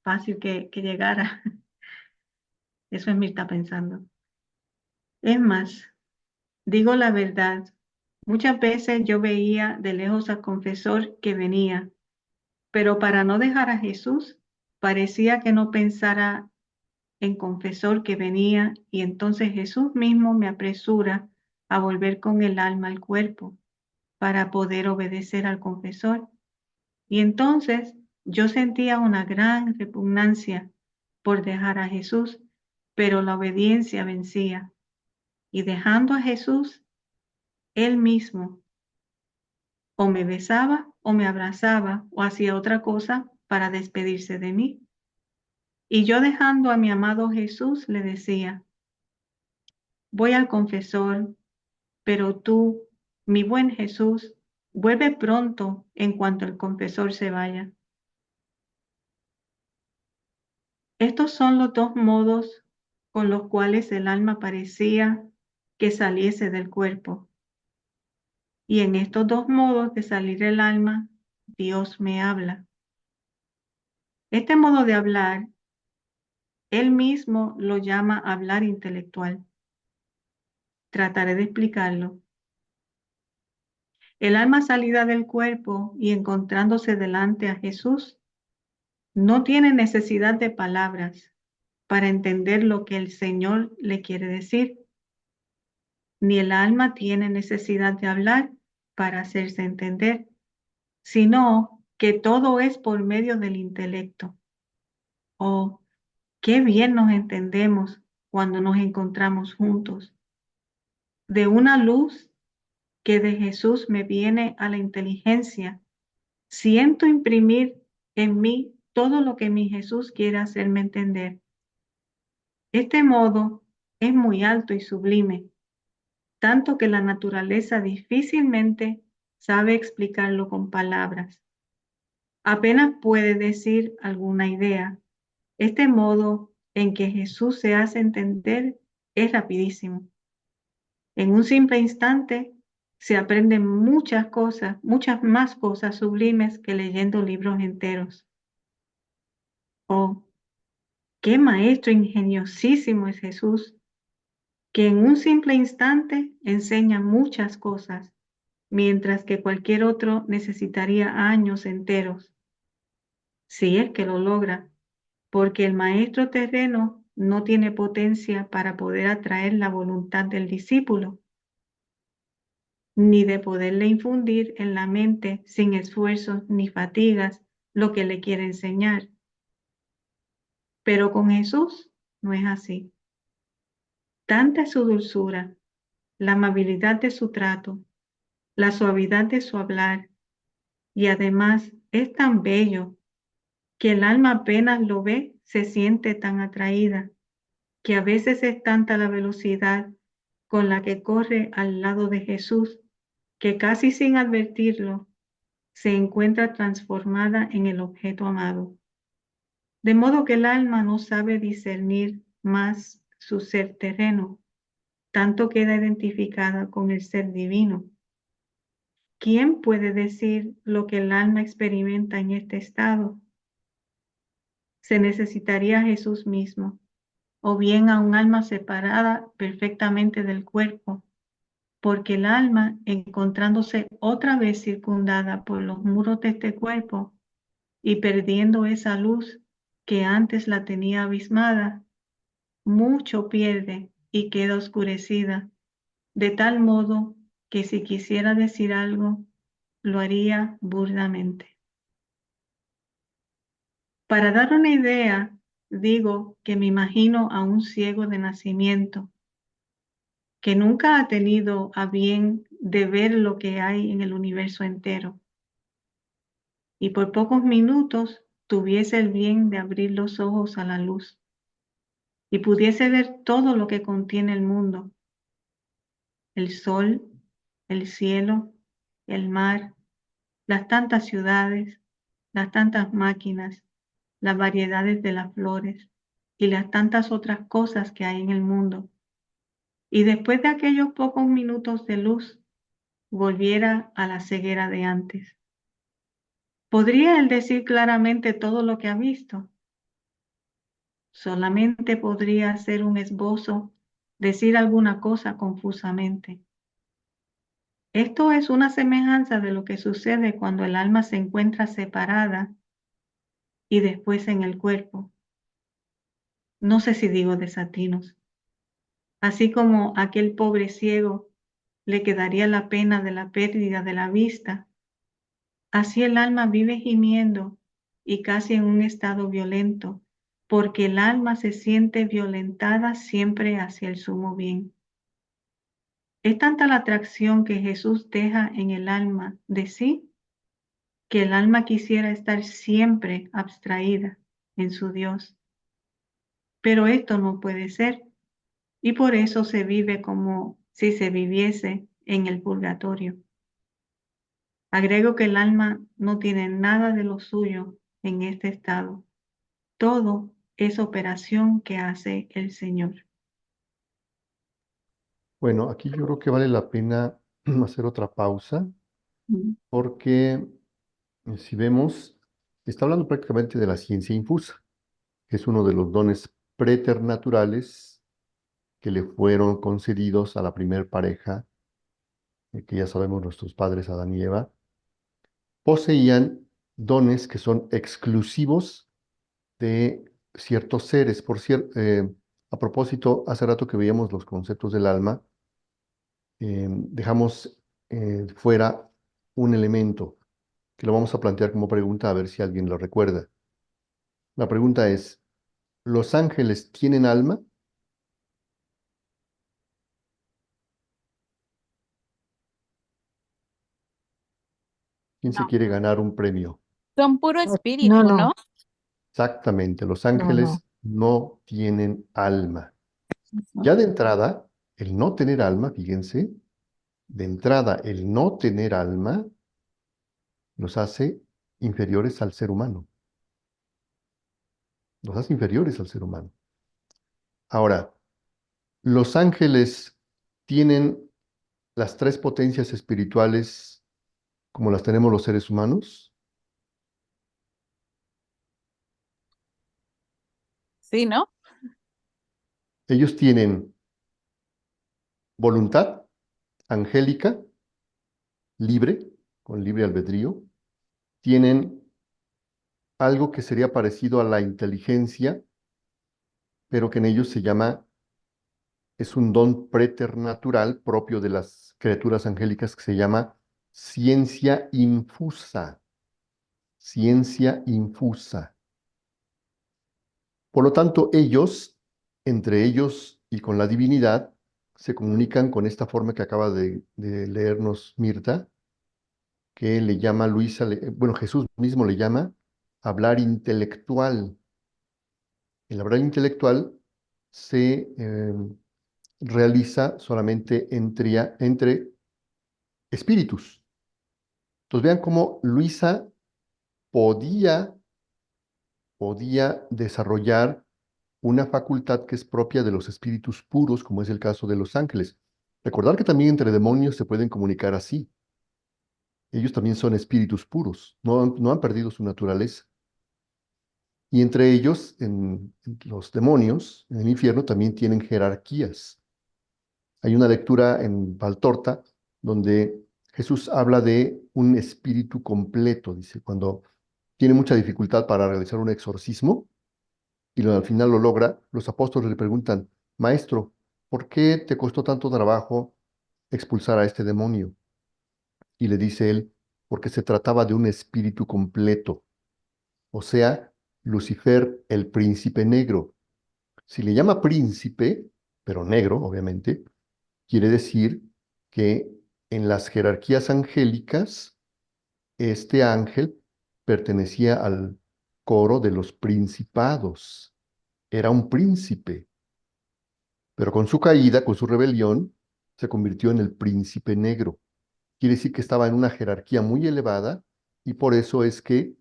Speaker 1: fácil que llegara. Eso es Mirta pensando. Es más, digo la verdad, muchas veces yo veía de lejos al confesor que venía, pero para no dejar a Jesús, Parecía que no pensara en confesor que venía, y entonces Jesús mismo me apresura a volver con el alma al cuerpo para poder obedecer al confesor. Y entonces yo sentía una gran repugnancia por dejar a Jesús, pero la obediencia vencía. Y dejando a Jesús, él mismo o me besaba o me abrazaba o hacía otra cosa para despedirse de mí. Y yo, dejando a mi amado Jesús, le decía: voy al confesor, pero tú, mi buen Jesús, vuelve pronto en cuanto el confesor se vaya. Estos son los dos modos con los cuales el alma parecía que saliese del cuerpo. Y en estos dos modos de salir el alma, Dios me habla. Este modo de hablar, él mismo lo llama hablar intelectual. Trataré de explicarlo. El alma salida del cuerpo y encontrándose delante a Jesús no tiene necesidad de palabras para entender lo que el Señor le quiere decir, ni el alma tiene necesidad de hablar para hacerse entender, sino que todo es por medio del intelecto. Oh, qué bien nos entendemos cuando nos encontramos juntos. De una luz que de Jesús me viene a la inteligencia, siento imprimir en mí todo lo que mi Jesús quiere hacerme entender. Este modo es muy alto y sublime, tanto que la naturaleza difícilmente sabe explicarlo con palabras. Apenas puede decir alguna idea. Este modo en que Jesús se hace entender es rapidísimo. En un simple instante se aprenden muchas cosas, muchas más cosas sublimes que leyendo libros enteros. Oh, qué maestro ingeniosísimo es Jesús, que en un simple instante enseña muchas cosas, mientras que cualquier otro necesitaría años enteros, si es que lo logra, porque el maestro terreno no tiene potencia para poder atraer la voluntad del discípulo, ni de poderle infundir en la mente sin esfuerzos ni fatigas lo que le quiere enseñar. Pero con Jesús no es así. Tanta es su dulzura, la amabilidad de su trato, la suavidad de su hablar, y además es tan bello que el alma apenas lo ve, se siente tan atraída, que a veces es tanta la velocidad con la que corre al lado de Jesús, que casi sin advertirlo, se encuentra transformada en el objeto amado. De modo que el alma no sabe discernir más su ser terreno, tanto queda identificada con el ser divino. ¿Quién puede decir lo que el alma experimenta en este estado? Se necesitaría a Jesús mismo, o bien a un alma separada perfectamente del cuerpo, porque el alma, encontrándose otra vez circundada por los muros de este cuerpo y perdiendo esa luz que antes la tenía abismada, mucho pierde y queda oscurecida, de tal modo que si quisiera decir algo, lo haría burdamente. Para dar una idea, digo que me imagino a un ciego de nacimiento que nunca ha tenido a bien de ver lo que hay en el universo entero, y por pocos minutos tuviese el bien de abrir los ojos a la luz y pudiese ver todo lo que contiene el mundo: el sol, el cielo, el mar, las tantas ciudades, las tantas máquinas, las variedades de las flores y las tantas otras cosas que hay en el mundo. Y después de aquellos pocos minutos de luz, volviera a la ceguera de antes. ¿Podría él decir claramente todo lo que ha visto? Solamente podría hacer un esbozo, decir alguna cosa confusamente. Esto es una semejanza de lo que sucede cuando el alma se encuentra separada y después en el cuerpo. No sé si digo desatinos. Así como aquel pobre ciego le quedaría la pena de la pérdida de la vista, así el alma vive gimiendo y casi en un estado violento, porque el alma se siente violentada siempre hacia el sumo bien. Es tanta la atracción que Jesús deja en el alma de sí, que el alma quisiera estar siempre abstraída en su Dios. Pero esto no puede ser, y por eso se vive como si se viviese en el purgatorio. Agrego que el alma no tiene nada de lo suyo en este estado. Todo es operación que hace el Señor.
Speaker 3: Bueno, aquí yo creo que vale la pena hacer otra pausa, porque si vemos, está hablando prácticamente de la ciencia infusa, que es uno de los dones preternaturales que le fueron concedidos a la primer pareja, que ya sabemos nuestros padres Adán y Eva. Poseían dones que son exclusivos de ciertos seres. A propósito, hace rato que veíamos los conceptos del alma, dejamos fuera un elemento que lo vamos a plantear como pregunta a ver si alguien lo recuerda. La pregunta es, ¿los ángeles tienen alma? ¿Quién se
Speaker 2: No.
Speaker 3: quiere ganar un premio?
Speaker 2: Son puro
Speaker 6: No,
Speaker 2: espíritu, ¿no?
Speaker 6: no,
Speaker 3: Exactamente, los
Speaker 6: no, no.
Speaker 3: ángeles no tienen alma. Ya de entrada, el no tener alma, fíjense, de entrada, el no tener alma nos hace inferiores al ser humano. Nos hace inferiores al ser humano. Ahora, los ángeles tienen las tres potencias espirituales como las tenemos los seres humanos.
Speaker 2: Sí, ¿no?
Speaker 3: Ellos tienen voluntad angélica, libre, con libre albedrío. Tienen algo que sería parecido a la inteligencia, pero que en ellos es un don preternatural propio de las criaturas angélicas que se llama ciencia infusa. Ciencia infusa. Por lo tanto, entre ellos y con la divinidad, se comunican con esta forma que acaba de leernos Mirta, que le llama bueno, Jesús mismo le llama hablar intelectual. El hablar intelectual se realiza solamente entre espíritus. Entonces vean cómo Luisa podía, podía desarrollar una facultad que es propia de los espíritus puros, como es el caso de los ángeles. Recordar que también entre demonios se pueden comunicar así. Ellos también son espíritus puros, no han perdido su naturaleza. Y entre ellos, en los demonios, en el infierno, también tienen jerarquías. Hay una lectura en Valtorta donde Jesús habla de un espíritu completo, dice, cuando tiene mucha dificultad para realizar un exorcismo y al final lo logra, los apóstoles le preguntan, Maestro, ¿por qué te costó tanto trabajo expulsar a este demonio? Y le dice él, porque se trataba de un espíritu completo, o sea, Lucifer, el príncipe negro. Si le llama príncipe, pero negro, obviamente, quiere decir que en las jerarquías angélicas, este ángel pertenecía al coro de los principados. Era un príncipe, pero con su caída, con su rebelión, se convirtió en el príncipe negro. Quiere decir que estaba en una jerarquía muy elevada y por eso es que,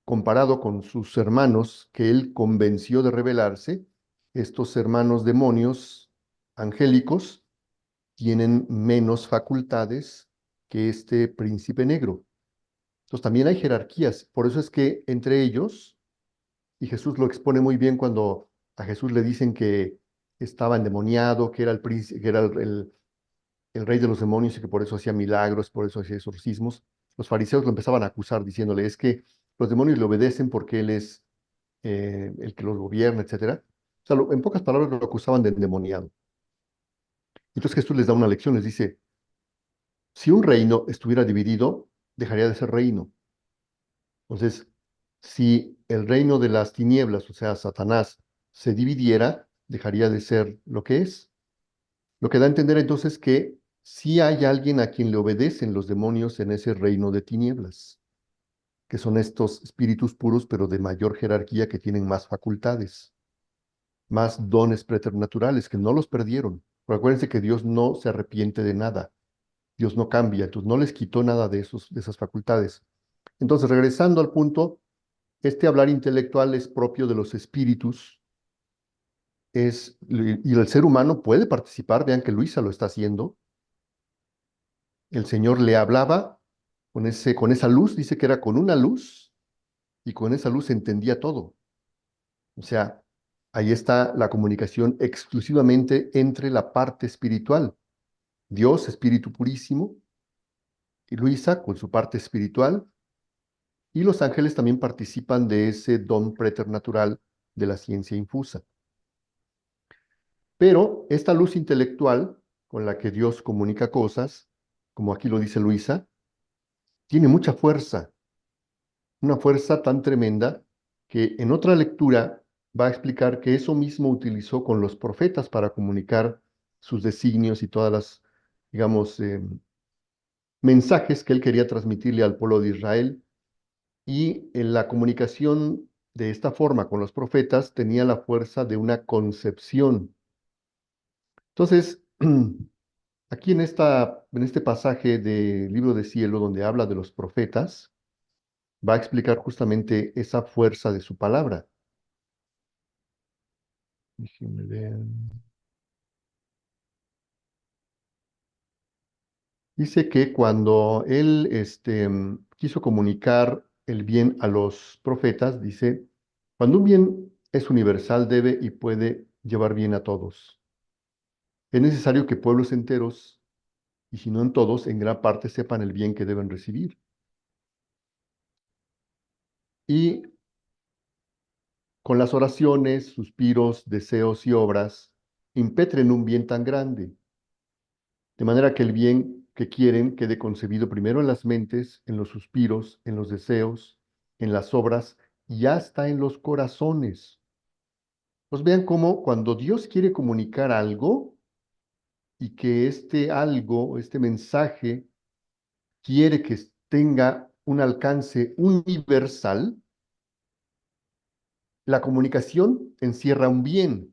Speaker 3: comparado con sus hermanos que él convenció de rebelarse, estos hermanos demonios angélicos tienen menos facultades que este príncipe negro. Entonces también hay jerarquías, por eso es que entre ellos, y Jesús lo expone muy bien cuando a Jesús le dicen que estaba endemoniado, que era el príncipe, que era el rey de los demonios y que por eso hacía milagros, por eso hacía exorcismos, los fariseos lo empezaban a acusar diciéndole, es que los demonios le obedecen porque él es el que los gobierna, etcétera. O sea, en pocas palabras lo acusaban de endemoniado. Entonces Jesús les da una lección, les dice, si un reino estuviera dividido, dejaría de ser reino. Entonces, si el reino de las tinieblas, o sea, Satanás, se dividiera, dejaría de ser lo que es. Lo que da a entender entonces que sí hay alguien a quien le obedecen los demonios en ese reino de tinieblas, que son estos espíritus puros, pero de mayor jerarquía, que tienen más facultades, más dones preternaturales, que no los perdieron. Pero acuérdense que Dios no se arrepiente de nada. Dios no cambia, entonces no les quitó nada de esas facultades. Entonces, regresando al punto, este hablar intelectual es propio de los espíritus, y el ser humano puede participar. Vean que Luisa lo está haciendo. El Señor le hablaba con esa luz, dice que era con una luz, y con esa luz entendía todo. O sea, ahí está la comunicación exclusivamente entre la parte espiritual. Dios, espíritu purísimo, y Luisa con su parte espiritual, y los ángeles también participan de ese don preternatural de la ciencia infusa. Pero esta luz intelectual con la que Dios comunica cosas, como aquí lo dice Luisa, tiene mucha fuerza, una fuerza tan tremenda que en otra lectura va a explicar que eso mismo utilizó con los profetas para comunicar sus designios y todas las, digamos, mensajes que él quería transmitirle al pueblo de Israel. Y en la comunicación de esta forma con los profetas tenía la fuerza de una concepción. Entonces, aquí en este pasaje del libro de Cielo, donde habla de los profetas, va a explicar justamente esa fuerza de su palabra. Déjenme ver. Dice que cuando él quiso comunicar el bien a los profetas, dice, cuando un bien es universal, debe y puede llevar bien a todos. Es necesario que pueblos enteros, y si no en todos, en gran parte sepan el bien que deben recibir. Y con las oraciones, suspiros, deseos y obras, impetren un bien tan grande, de manera que el bien que quieren quede concebido primero en las mentes, en los suspiros, en los deseos, en las obras y hasta en los corazones. Pues vean cómo cuando Dios quiere comunicar algo y que este algo, este mensaje, quiere que tenga un alcance universal, la comunicación encierra un bien.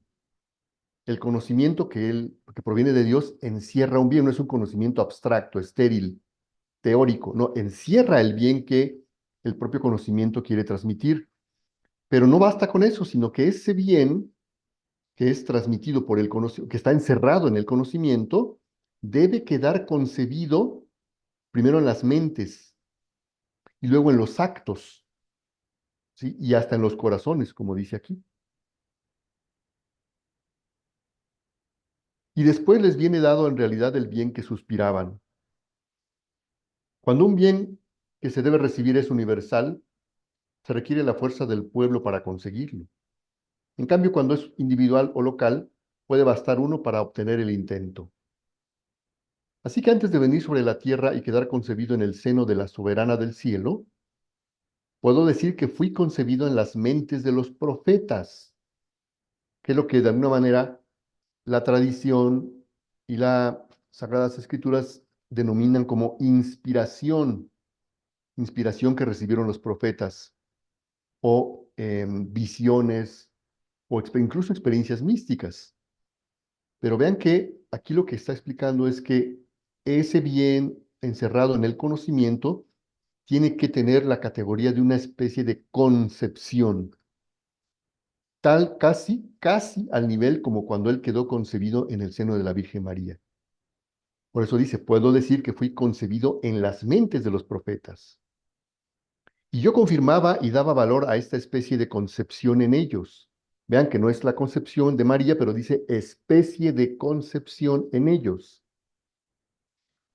Speaker 3: El conocimiento que proviene de Dios encierra un bien, no es un conocimiento abstracto, estéril, teórico, no, encierra el bien que el propio conocimiento quiere transmitir. Pero no basta con eso, sino que ese bien que es transmitido por el conocimiento, que está encerrado en el conocimiento, debe quedar concebido primero en las mentes y luego en los actos, ¿sí? Y hasta en los corazones, como dice aquí. Y después les viene dado en realidad el bien que suspiraban. Cuando un bien que se debe recibir es universal, se requiere la fuerza del pueblo para conseguirlo. En cambio, cuando es individual o local, puede bastar uno para obtener el intento. Así que antes de venir sobre la tierra y quedar concebido en el seno de la soberana del cielo, puedo decir que fui concebido en las mentes de los profetas, que es lo que de alguna manera la tradición y las Sagradas Escrituras denominan como inspiración que recibieron los profetas, o visiones, o incluso experiencias místicas. Pero vean que aquí lo que está explicando es que ese bien encerrado en el conocimiento tiene que tener la categoría de una especie de concepción, tal casi al nivel como cuando él quedó concebido en el seno de la Virgen María. Por eso dice, puedo decir que fui concebido en las mentes de los profetas. Y yo confirmaba y daba valor a esta especie de concepción en ellos. Vean que no es la concepción de María, pero dice especie de concepción en ellos.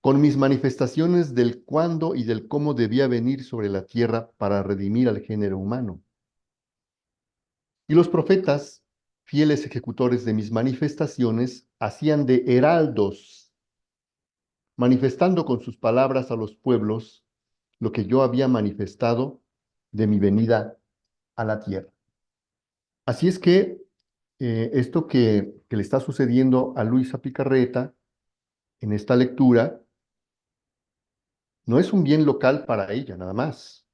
Speaker 3: con mis manifestaciones del cuándo y del cómo debía venir sobre la tierra para redimir al género humano. Y los profetas, fieles ejecutores de mis manifestaciones, hacían de heraldos, manifestando con sus palabras a los pueblos lo que yo había manifestado de mi venida a la tierra. Así es que esto que le está sucediendo a Luisa Picarreta en esta lectura no es un bien local para ella nada más.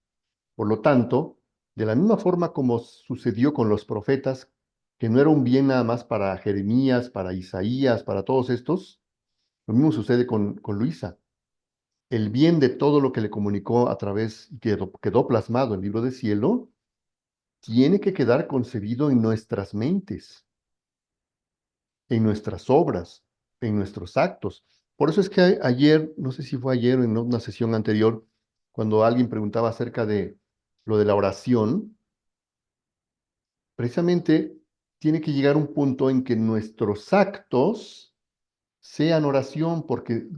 Speaker 3: Por lo tanto, de la misma forma como sucedió con los profetas, que no era un bien nada más para Jeremías, para Isaías, para todos estos, lo mismo sucede con Luisa. El bien de todo lo que le comunicó a través, quedó plasmado en el libro del cielo, tiene que quedar concebido en nuestras mentes, en nuestras obras, en nuestros actos. Por eso es que ayer, no sé si fue ayer o en una sesión anterior, cuando alguien preguntaba acerca de lo de la oración, precisamente tiene que llegar un punto en que nuestros actos sean oración, porque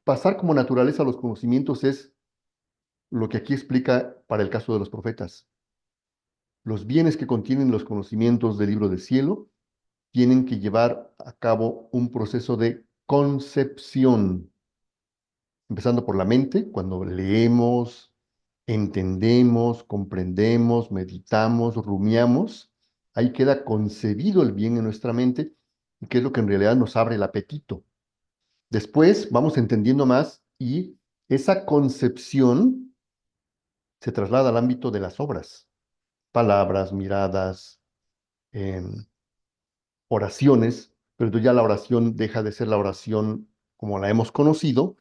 Speaker 3: pasar como naturaleza a los conocimientos es lo que aquí explica para el caso de los profetas. Los bienes que contienen los conocimientos del libro del cielo tienen que llevar a cabo un proceso de concepción, empezando por la mente, cuando leemos, entendemos, comprendemos, meditamos, rumiamos, ahí queda concebido el bien en nuestra mente, que es lo que en realidad nos abre el apetito. Después vamos entendiendo más y esa concepción se traslada al ámbito de las obras, palabras, miradas, oraciones, pero entonces ya la oración deja de ser la oración como la hemos conocido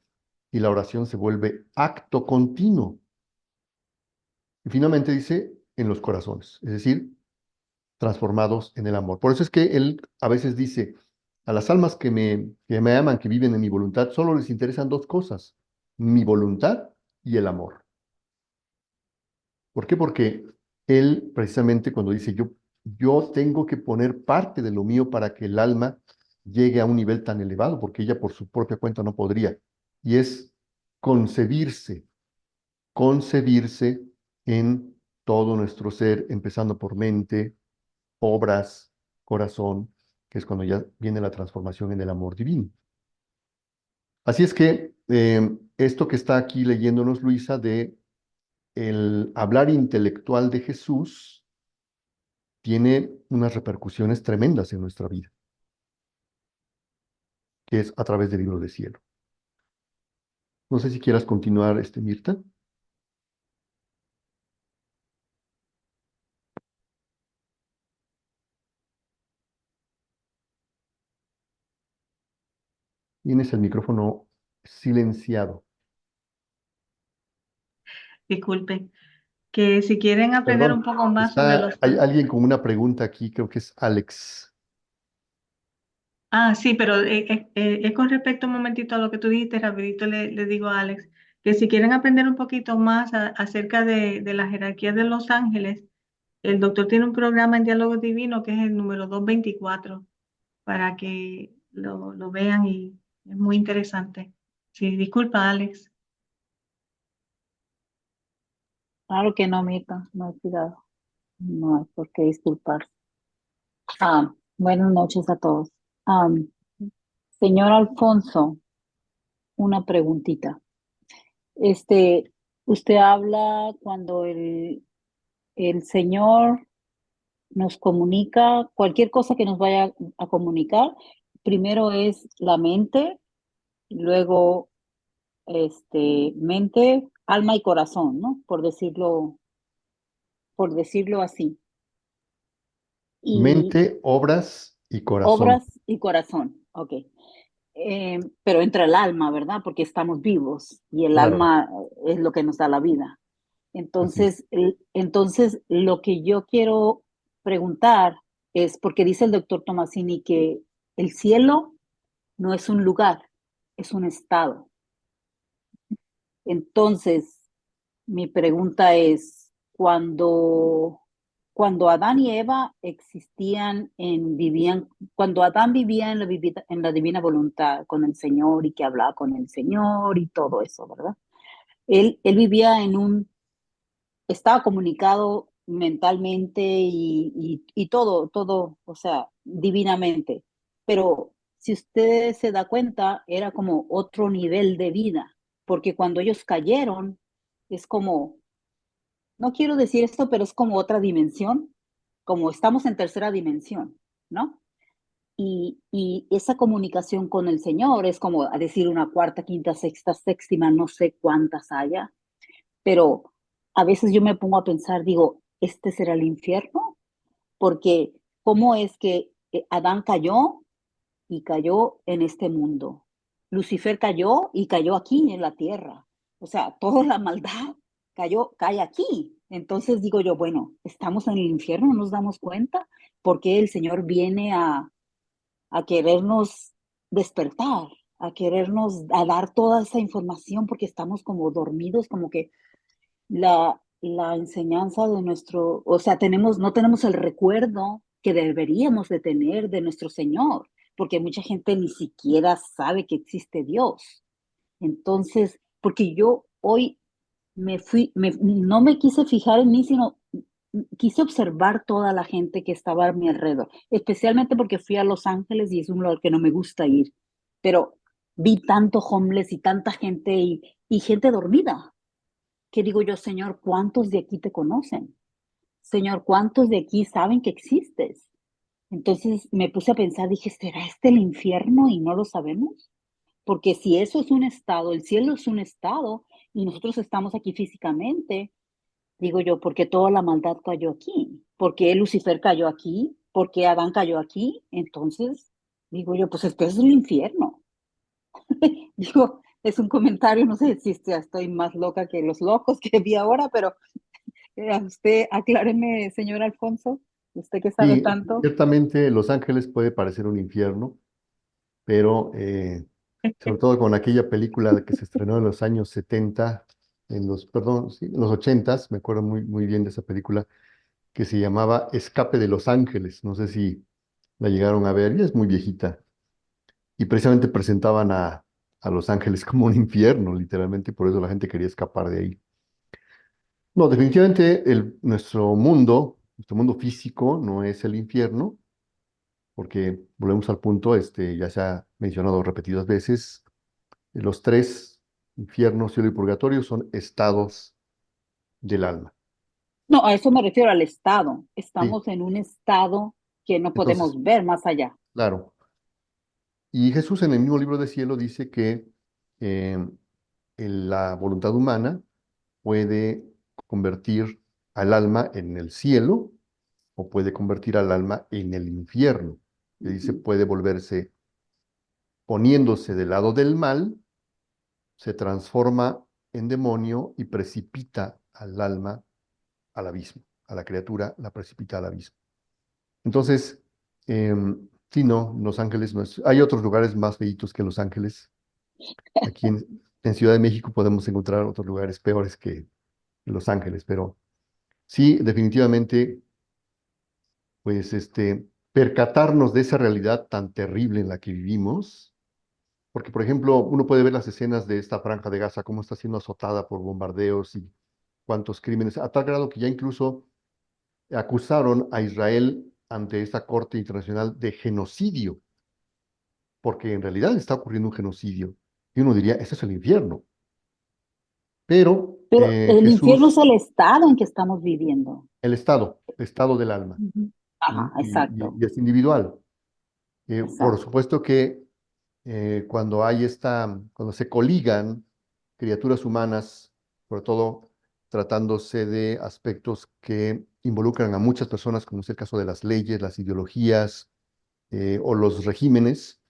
Speaker 3: y la oración se vuelve acto continuo. Y finalmente dice en los corazones, es decir, transformados en el amor. Por eso es que él a veces dice, a las almas que me aman, que viven en mi voluntad, solo les interesan dos cosas, mi voluntad y el amor. ¿Por qué? Porque él precisamente cuando dice yo tengo que poner parte de lo mío para que el alma llegue a un nivel tan elevado, porque ella por su propia cuenta no podría. Y es concebirse, concebirse en todo nuestro ser, empezando por mente, obras, corazón, que es cuando ya viene la transformación en el amor divino. Así es que esto que está aquí leyéndonos Luisa de el hablar intelectual de Jesús tiene unas repercusiones tremendas en nuestra vida, que es a través del libro del cielo. No sé si quieras continuar, Mirta. Tienes el micrófono silenciado.
Speaker 1: Disculpe, que si quieren aprender un
Speaker 3: Perdón,
Speaker 1: poco más sobre
Speaker 3: hay alguien con una pregunta aquí, creo que es Alex.
Speaker 1: Ah, sí, pero es con respecto un momentito a lo que tú dijiste, rapidito le digo a Alex, que si quieren aprender un poquito más acerca de la jerarquía de los ángeles, el doctor tiene un programa en Diálogo Divino que es el número 224, para que lo vean y es muy interesante. Sí, disculpa, Alex.
Speaker 6: Claro que no, Mirta, no hay cuidado. No hay por qué disculparse. Buenas noches a todos. Señor Alfonso, una preguntita. Usted habla cuando el Señor nos comunica, cualquier cosa que nos vaya a comunicar, primero es la mente, luego mente, alma y corazón, ¿no? Por decirlo así. Y
Speaker 3: Mente, obras y corazón.
Speaker 6: obras y corazón, ok. Pero entra el alma, ¿verdad? Porque estamos vivos y el
Speaker 3: Claro.
Speaker 6: alma es lo que nos da la vida. Entonces, lo que yo quiero preguntar es, porque dice el doctor Tomasini que el cielo no es un lugar, es un estado. Entonces, mi pregunta es, cuando cuando Adán y Eva cuando Adán vivía en la divina voluntad con el Señor y que hablaba con el Señor y todo eso, ¿verdad? Él vivía estaba comunicado mentalmente y todo, o sea, divinamente. Pero si usted se da cuenta, era como otro nivel de vida, porque cuando ellos cayeron, es como, no quiero decir esto, pero es como otra dimensión, como estamos en tercera dimensión, ¿no? Y esa comunicación con el Señor es como a decir una cuarta, quinta, sexta, séptima, no sé cuántas haya, pero a veces yo me pongo a pensar, digo, ¿este será el infierno? Porque ¿cómo es que Adán cayó y cayó en este mundo? Lucifer cayó y cayó aquí en la tierra. O sea, toda la maldad cae aquí. Entonces digo yo, bueno, estamos en el infierno, ¿no nos damos cuenta? Porque el Señor viene a querernos despertar, a dar toda esa información porque estamos como dormidos, como que la enseñanza de o sea, no tenemos el recuerdo que deberíamos de tener de nuestro Señor, porque mucha gente ni siquiera sabe que existe Dios. Entonces, porque yo hoy no me quise fijar en mí, sino quise observar toda la gente que estaba a mi alrededor, especialmente porque fui a Los Ángeles y es un lugar que no me gusta ir, pero vi tanto homeless y tanta gente y gente dormida que digo yo, Señor, ¿cuántos de aquí te conocen? Señor, ¿cuántos de aquí saben que existes? Entonces me puse a pensar, dije, ¿será este el infierno y no lo sabemos? Porque si eso es un estado, el cielo es un estado y nosotros estamos aquí físicamente, digo yo, ¿por qué toda la maldad cayó aquí? ¿Por qué Lucifer cayó aquí? ¿Por qué Adán cayó aquí? Entonces, digo yo, pues este es el infierno. Digo, es un comentario, no sé si estoy más loca que los locos que vi ahora, pero usted, acláreme, señor Alfonso, usted que sabe
Speaker 3: Sí,
Speaker 6: tanto.
Speaker 3: ciertamente Los Ángeles puede parecer un infierno, pero sobre todo con aquella película que se estrenó en los años 70, perdón, sí, en los 80, me acuerdo muy, muy bien de esa película, que se llamaba Escape de Los Ángeles. No sé si la llegaron a ver, ya es muy viejita. Y precisamente presentaban a Los Ángeles como un infierno, literalmente, y por eso la gente quería escapar de ahí. No, definitivamente nuestro mundo físico no es el infierno, porque volvemos al punto, ya se ha mencionado repetidas veces, los tres, infierno, cielo y purgatorio, son estados del alma.
Speaker 6: No, a eso me refiero al estado.
Speaker 3: Sí,
Speaker 6: Estamos en un estado que no
Speaker 3: entonces,
Speaker 6: podemos ver más allá.
Speaker 3: claro. Y Jesús en el mismo libro de cielo dice que eh, la voluntad humana puede convertir al alma en el cielo o puede convertir al alma en el infierno. Que dice,
Speaker 6: Ujú.
Speaker 3: puede volverse poniéndose del lado del mal, se transforma en demonio y precipita al alma al abismo, a la criatura la precipita al abismo. Entonces, sí, no, Los Ángeles no es. Hay otros lugares más bellitos que Los Ángeles. Aquí en Ciudad de México podemos encontrar otros lugares peores que Los Ángeles, pero sí, definitivamente, pues, percatarnos de esa realidad tan terrible en la que vivimos, porque, por ejemplo, uno puede ver las escenas de esta franja de Gaza, cómo está siendo azotada por bombardeos y cuántos crímenes, a tal grado que ya incluso acusaron a Israel ante esta Corte Internacional de genocidio, porque en realidad está ocurriendo un genocidio. Y uno diría, ese es el infierno. Pero
Speaker 6: Pero el infierno es
Speaker 3: Jesús,
Speaker 6: el estado en que estamos viviendo.
Speaker 3: el estado del alma,
Speaker 6: Ujú.
Speaker 3: y,
Speaker 6: Ajá,
Speaker 3: y-
Speaker 6: exacto,
Speaker 3: y es individual. Por
Speaker 6: exacto.
Speaker 3: supuesto que cuando se coligan criaturas humanas, sobre todo tratándose de aspectos que involucran a muchas personas, como es el caso de las leyes, las ideologías o los regímenes,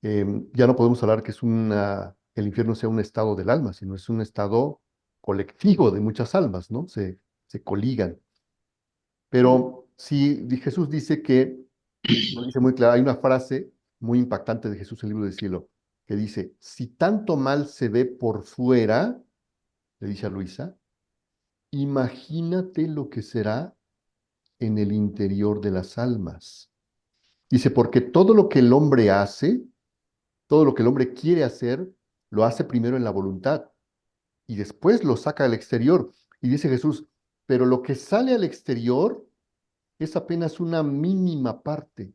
Speaker 3: ya no podemos hablar que el infierno sea un estado del alma, sino es un estado colectivo de muchas almas, ¿no? Se coligan. Pero sí, Jesús dice que, lo dice muy claro, hay una frase muy impactante de Jesús en el libro del cielo, que dice, si tanto mal se ve por fuera, le dice a Luisa, imagínate lo que será en el interior de las almas. Dice, porque todo lo que el hombre hace, todo lo que el hombre quiere hacer, lo hace primero en la voluntad y después lo saca al exterior. Y dice Jesús, pero lo que sale al exterior es apenas una mínima parte.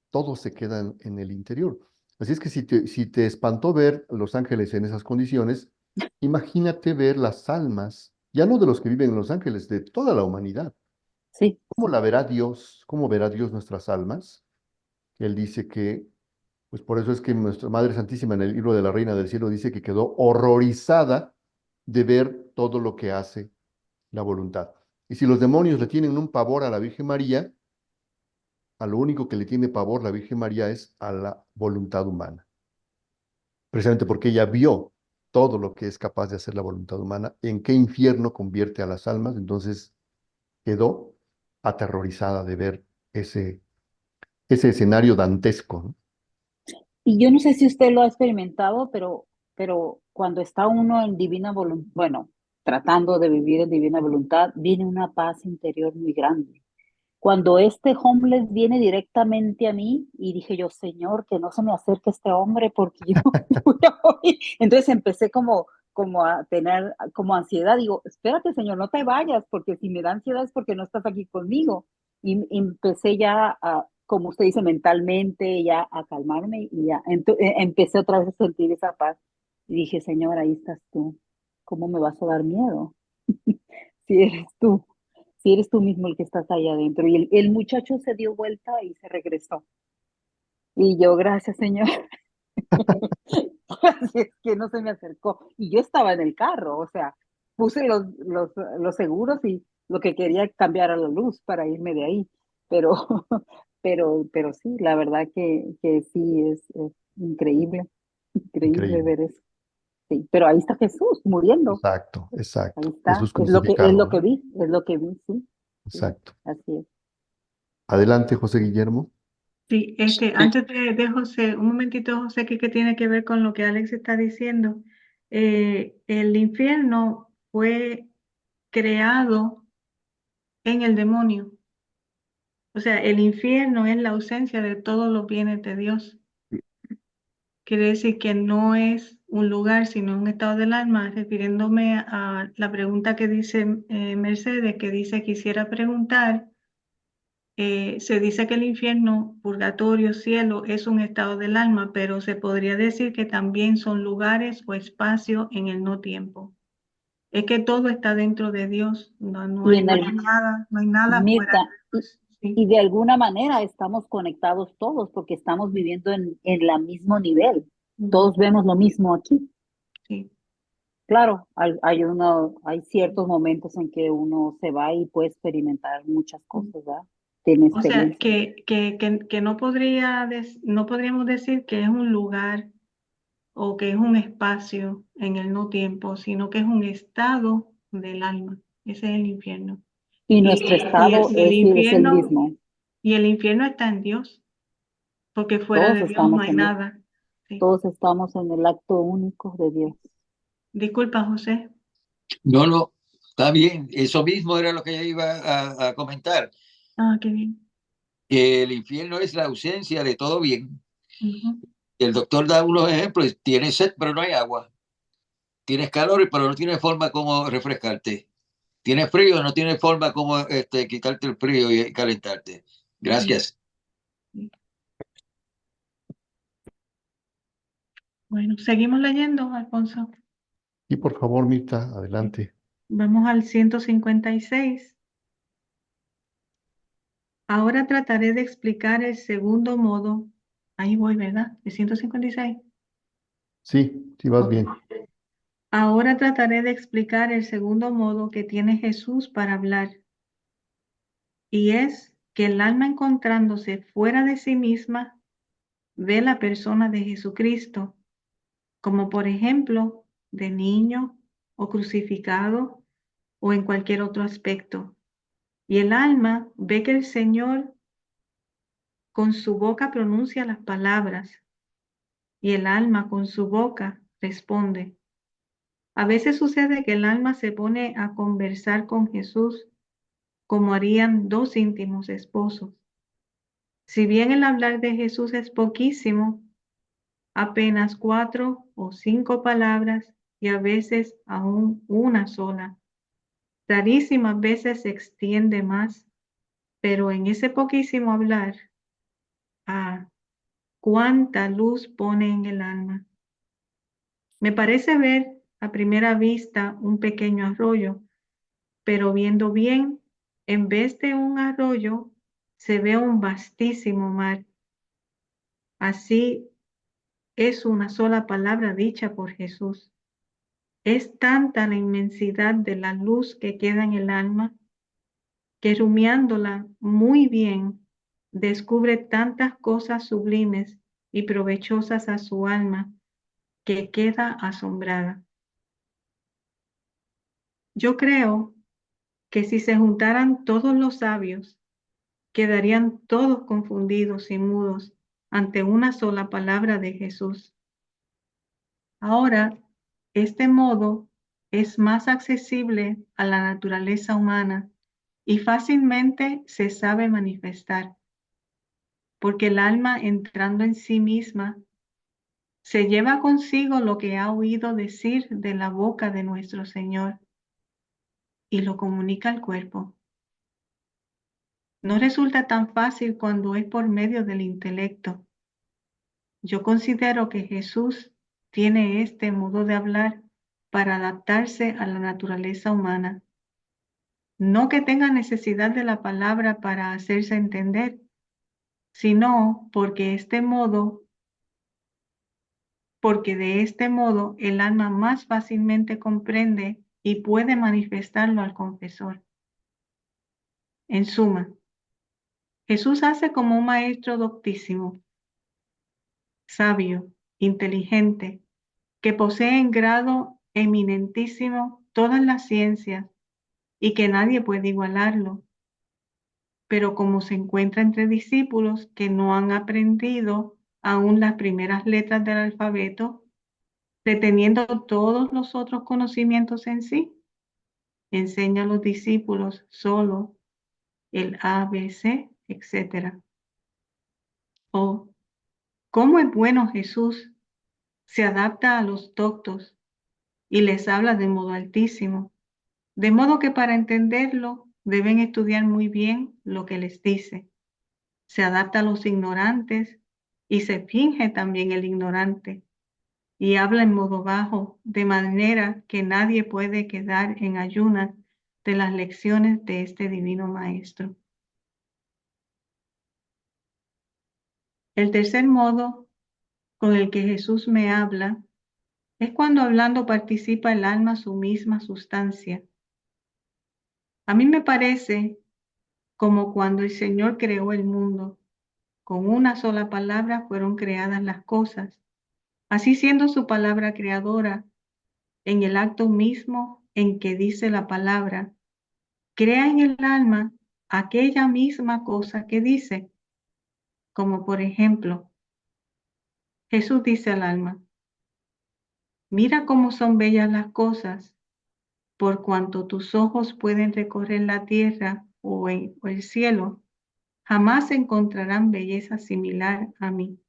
Speaker 3: Todo se queda en el interior. Así es que si te espantó ver los ángeles en esas condiciones, imagínate ver las almas, ya no de los que viven en los ángeles, de toda la humanidad.
Speaker 6: Sí,
Speaker 3: ¿Cómo la verá Dios? ¿Cómo verá Dios nuestras almas? Él dice que, pues por eso es que nuestra Madre Santísima en el libro de la Reina del Cielo dice que quedó horrorizada de ver todo lo que hace la voluntad. Y si los demonios le tienen un pavor a la Virgen María, a lo único que le tiene pavor la Virgen María es a la voluntad humana. Precisamente porque ella vio todo lo que es capaz de hacer la voluntad humana, en qué infierno convierte a las almas, entonces quedó aterrorizada de ver ese escenario dantesco, ¿no?
Speaker 6: y yo no sé si usted lo ha experimentado, pero cuando está uno en divina voluntad, bueno, tratando de vivir en divina voluntad, viene una paz interior muy grande. Cuando este homeless viene directamente a mí y dije yo, Señor, que no se me acerque este hombre porque yo voy a morir. Entonces empecé como a tener como ansiedad. Digo, espérate, Señor, no te vayas porque si me da ansiedad es porque no estás aquí conmigo. Y empecé ya a, como usted dice, mentalmente ya a calmarme y ya empecé otra vez a sentir esa paz. Y dije, Señor, ahí estás tú. ¿Cómo me vas a dar miedo? Si eres tú. Si eres tú mismo el que estás ahí adentro. Y el muchacho se dio vuelta y se regresó. Y yo, gracias, Señor. Así es que no se me acercó. Y yo estaba en el carro, o sea, puse los seguros y lo que quería cambiar a la luz para irme de ahí. Pero, pero sí, la verdad que sí es increíble, increíble
Speaker 3: Increíble.
Speaker 6: ver eso. Sí, pero ahí está Jesús muriendo.
Speaker 3: Exacto,
Speaker 6: Ahí
Speaker 3: exacto.
Speaker 6: está.
Speaker 3: Jesús
Speaker 6: Es
Speaker 3: crucificado,
Speaker 6: lo que
Speaker 3: ¿no?
Speaker 6: vi, es lo que vi, sí. Sí,
Speaker 3: Exacto.
Speaker 6: así es.
Speaker 3: Adelante, José Guillermo.
Speaker 1: Sí, antes de José, un momentito, José, que tiene que ver con lo que Alex está diciendo. El infierno fue creado en el demonio. O sea, el infierno es la ausencia de todos los bienes de Dios. Quiere decir que no es un lugar, sino un estado del alma, refiriéndome a la pregunta que dice Mercedes, que dice, quisiera preguntar, se dice que el infierno, purgatorio, cielo, es un estado del alma, pero se podría decir que también son lugares o espacios en el no tiempo. Es que todo está dentro de Dios, no
Speaker 6: Y
Speaker 1: hay,
Speaker 6: en el,
Speaker 1: no hay nada fuera
Speaker 6: Mirta,
Speaker 1: de Dios. Sí,
Speaker 6: y de alguna manera estamos conectados todos porque estamos viviendo en la mismo nivel. Todos vemos lo mismo aquí.
Speaker 1: sí.
Speaker 6: Claro, hay ciertos momentos en que uno se va y puede experimentar muchas cosas, ¿verdad? Tiene
Speaker 1: O sea,
Speaker 6: experiencias.
Speaker 1: que no no podríamos decir que es un lugar o que es un espacio en el no tiempo, sino que es un estado del alma. Ese es el infierno.
Speaker 6: Y
Speaker 1: Y,
Speaker 6: nuestro estado es el mismo.
Speaker 1: y el infierno está en Dios, porque fuera
Speaker 6: Todos
Speaker 1: de Dios no
Speaker 6: estamos
Speaker 1: hay
Speaker 6: en él.
Speaker 1: nada. Sí.
Speaker 6: Todos estamos en el acto único de Dios.
Speaker 1: Disculpa, José.
Speaker 4: No, no, está bien. Eso mismo era lo que yo iba a comentar.
Speaker 1: Ah, qué bien.
Speaker 4: Que el infierno es la ausencia de todo bien.
Speaker 1: Ujú.
Speaker 4: El doctor da unos ejemplos. Tienes sed, pero no hay agua. Tienes calor, pero no tienes forma como refrescarte. Tienes frío, no tienes forma como quitarte el frío y calentarte. Gracias.
Speaker 1: Sí. Bueno, seguimos leyendo, Alfonso.
Speaker 3: Y por favor, Mirta, adelante.
Speaker 1: Vamos al 156. Ahora trataré de explicar el segundo modo. Ahí voy, ¿verdad? El 156.
Speaker 3: Sí, sí vas
Speaker 1: Ok.
Speaker 3: bien.
Speaker 1: Ahora trataré de explicar el segundo modo que tiene Jesús para hablar, y es que el alma encontrándose fuera de sí misma ve la persona de Jesucristo, como por ejemplo de niño o crucificado o en cualquier otro aspecto. Y el alma ve que el Señor con su boca pronuncia las palabras y el alma con su boca responde. A veces sucede que el alma se pone a conversar con Jesús como harían dos íntimos esposos. Si bien el hablar de Jesús es poquísimo, apenas 4 o 5 palabras y a veces aún una sola. Rarísimas veces se extiende más, pero en ese poquísimo hablar, cuánta luz pone en el alma. Me parece ver a primera vista un pequeño arroyo, pero viendo bien, en vez de un arroyo, se ve un vastísimo mar. Así es una sola palabra dicha por Jesús. Es tanta la inmensidad de la luz que queda en el alma, que rumiándola muy bien, descubre tantas cosas sublimes y provechosas a su alma, que queda asombrada. Yo creo que si se juntaran todos los sabios, quedarían todos confundidos y mudos ante una sola palabra de Jesús. Ahora, este modo es más accesible a la naturaleza humana y fácilmente se sabe manifestar, porque el alma entrando en sí misma se lleva consigo lo que ha oído decir de la boca de nuestro Señor y lo comunica al cuerpo. No resulta tan fácil cuando es por medio del intelecto. Yo considero que Jesús tiene este modo de hablar para adaptarse a la naturaleza humana. No que tenga necesidad de la palabra para hacerse entender, sino porque de este modo el alma más fácilmente comprende y puede manifestarlo al confesor. En suma, Jesús hace como un maestro doctísimo, sabio, inteligente, que posee en grado eminentísimo todas las ciencias y que nadie puede igualarlo. Pero como se encuentra entre discípulos que no han aprendido aún las primeras letras del alfabeto, reteniendo todos los otros conocimientos en sí, enseña a los discípulos solo el ABC, etc. Oh, cómo es bueno Jesús, se adapta a los doctos y les habla de modo altísimo, de modo que para entenderlo deben estudiar muy bien lo que les dice. Se adapta a los ignorantes y se finge también el ignorante y habla en modo bajo, de manera que nadie puede quedar en ayunas de las lecciones de este divino maestro. El tercer modo con el que Jesús me habla es cuando hablando participa el alma su misma sustancia. A mí me parece como cuando el Señor creó el mundo. Con una sola palabra fueron creadas las cosas. Así siendo su palabra creadora, en el acto mismo en que dice la palabra, crea en el alma aquella misma cosa que dice. Como por ejemplo, Jesús dice al alma, mira cómo son bellas las cosas, por cuanto tus ojos pueden recorrer la tierra o el cielo, jamás encontrarán belleza similar a mí.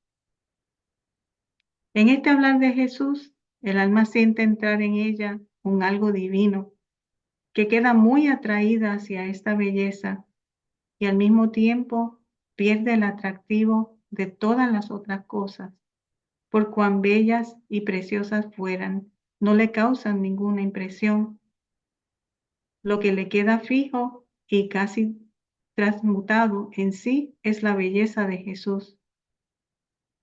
Speaker 1: En este hablar de Jesús, el alma siente entrar en ella un algo divino, que queda muy atraída hacia esta belleza y al mismo tiempo pierde el atractivo de todas las otras cosas, por cuán bellas y preciosas fueran, no le causan ninguna impresión. Lo que le queda fijo y casi transmutado en sí es la belleza de Jesús.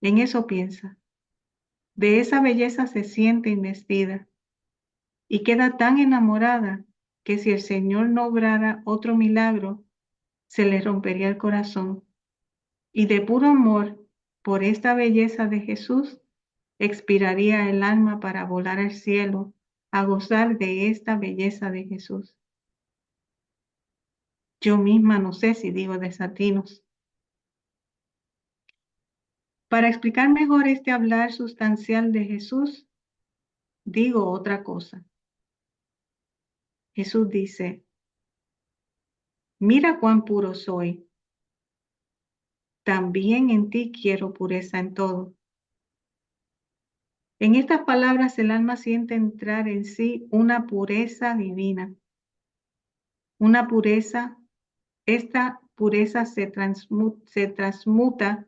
Speaker 1: En eso piensa. De esa belleza se siente investida y queda tan enamorada que si el Señor no obrara otro milagro, se le rompería el corazón. Y de puro amor por esta belleza de Jesús, expiraría el alma para volar al cielo a gozar de esta belleza de Jesús. Yo misma no sé si digo desatinos. Para explicar mejor este hablar sustancial de Jesús, digo otra cosa. Jesús dice, Mira cuán puro soy. También en ti quiero pureza en todo. En estas palabras el alma siente entrar en sí una pureza divina. Una pureza, esta pureza se transmuta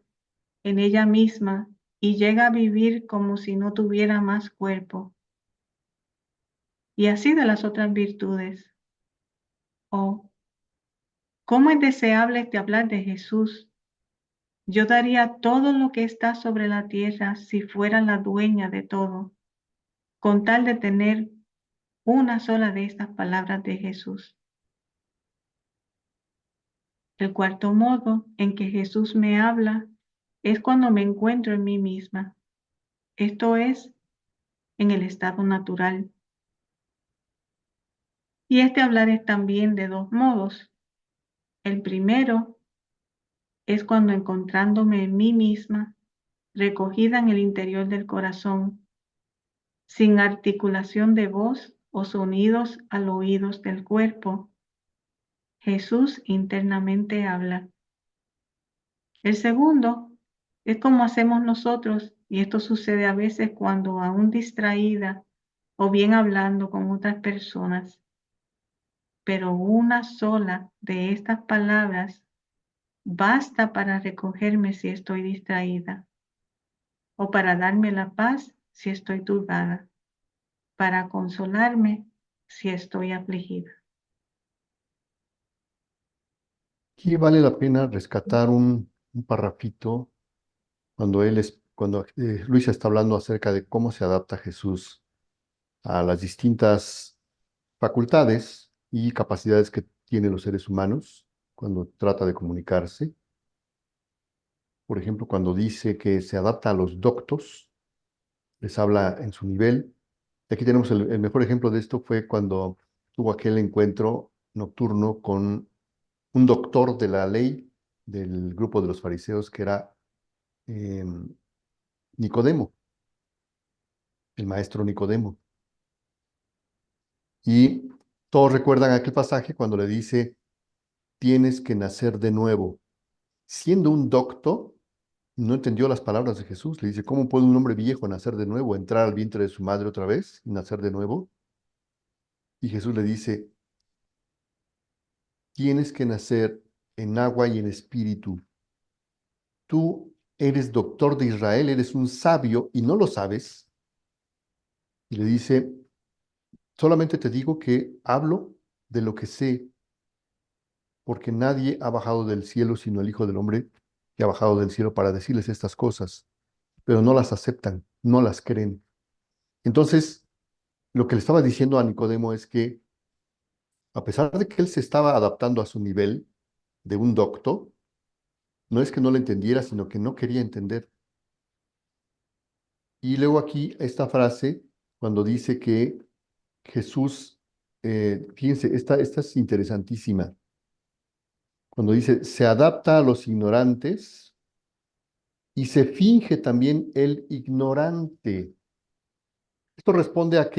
Speaker 1: en ella misma y llega a vivir como si no tuviera más cuerpo. Y así de las otras virtudes. Oh, cómo es deseable este hablar de Jesús. Yo daría todo lo que está sobre la tierra si fuera la dueña de todo, con tal de tener una sola de estas palabras de Jesús. El cuarto modo en que Jesús me habla es cuando me encuentro en mí misma, esto es, en el estado natural. Y este hablar es también de dos modos. El primero es cuando encontrándome en mí misma, recogida en el interior del corazón, sin articulación de voz o sonidos al oídos del cuerpo, Jesús internamente habla. El segundo es como hacemos nosotros, y esto sucede a veces cuando aún distraída o bien hablando con otras personas, pero una sola de estas palabras basta para recogerme si estoy distraída, o para darme la paz si estoy turbada, para consolarme si estoy afligida.
Speaker 3: Aquí vale la pena rescatar un parrafito cuando Luisa está hablando acerca de cómo se adapta Jesús a las distintas facultades y capacidades que tienen los seres humanos cuando trata de comunicarse. Por ejemplo, cuando dice que se adapta a los doctos, les habla en su nivel. Y aquí tenemos el mejor ejemplo de esto fue cuando tuvo aquel encuentro nocturno con un doctor de la ley del grupo de los fariseos que era eh, Nicodemo, el maestro Nicodemo. Y todos recuerdan aquel pasaje cuando le dice, tienes que nacer de nuevo. Siendo un docto, no entendió las palabras de Jesús. Le dice, ¿cómo puede un hombre viejo nacer de nuevo, entrar al vientre de su madre otra vez y nacer de nuevo? Y Jesús le dice, tienes que nacer en agua y en espíritu. Tú eres doctor de Israel, eres un sabio y no lo sabes. Y le dice, solamente te digo que hablo de lo que sé, porque nadie ha bajado del cielo sino el Hijo del Hombre que ha bajado del cielo para decirles estas cosas, pero no las aceptan, no las creen. Entonces, lo que le estaba diciendo a Nicodemo es que, a pesar de que él se estaba adaptando a su nivel de un docto, no es que no lo entendiera, sino que no quería entender. Y luego aquí esta frase, cuando dice que Jesús, fíjense, esta es interesantísima. Cuando dice, se adapta a los ignorantes y se finge también el ignorante. Esto responde a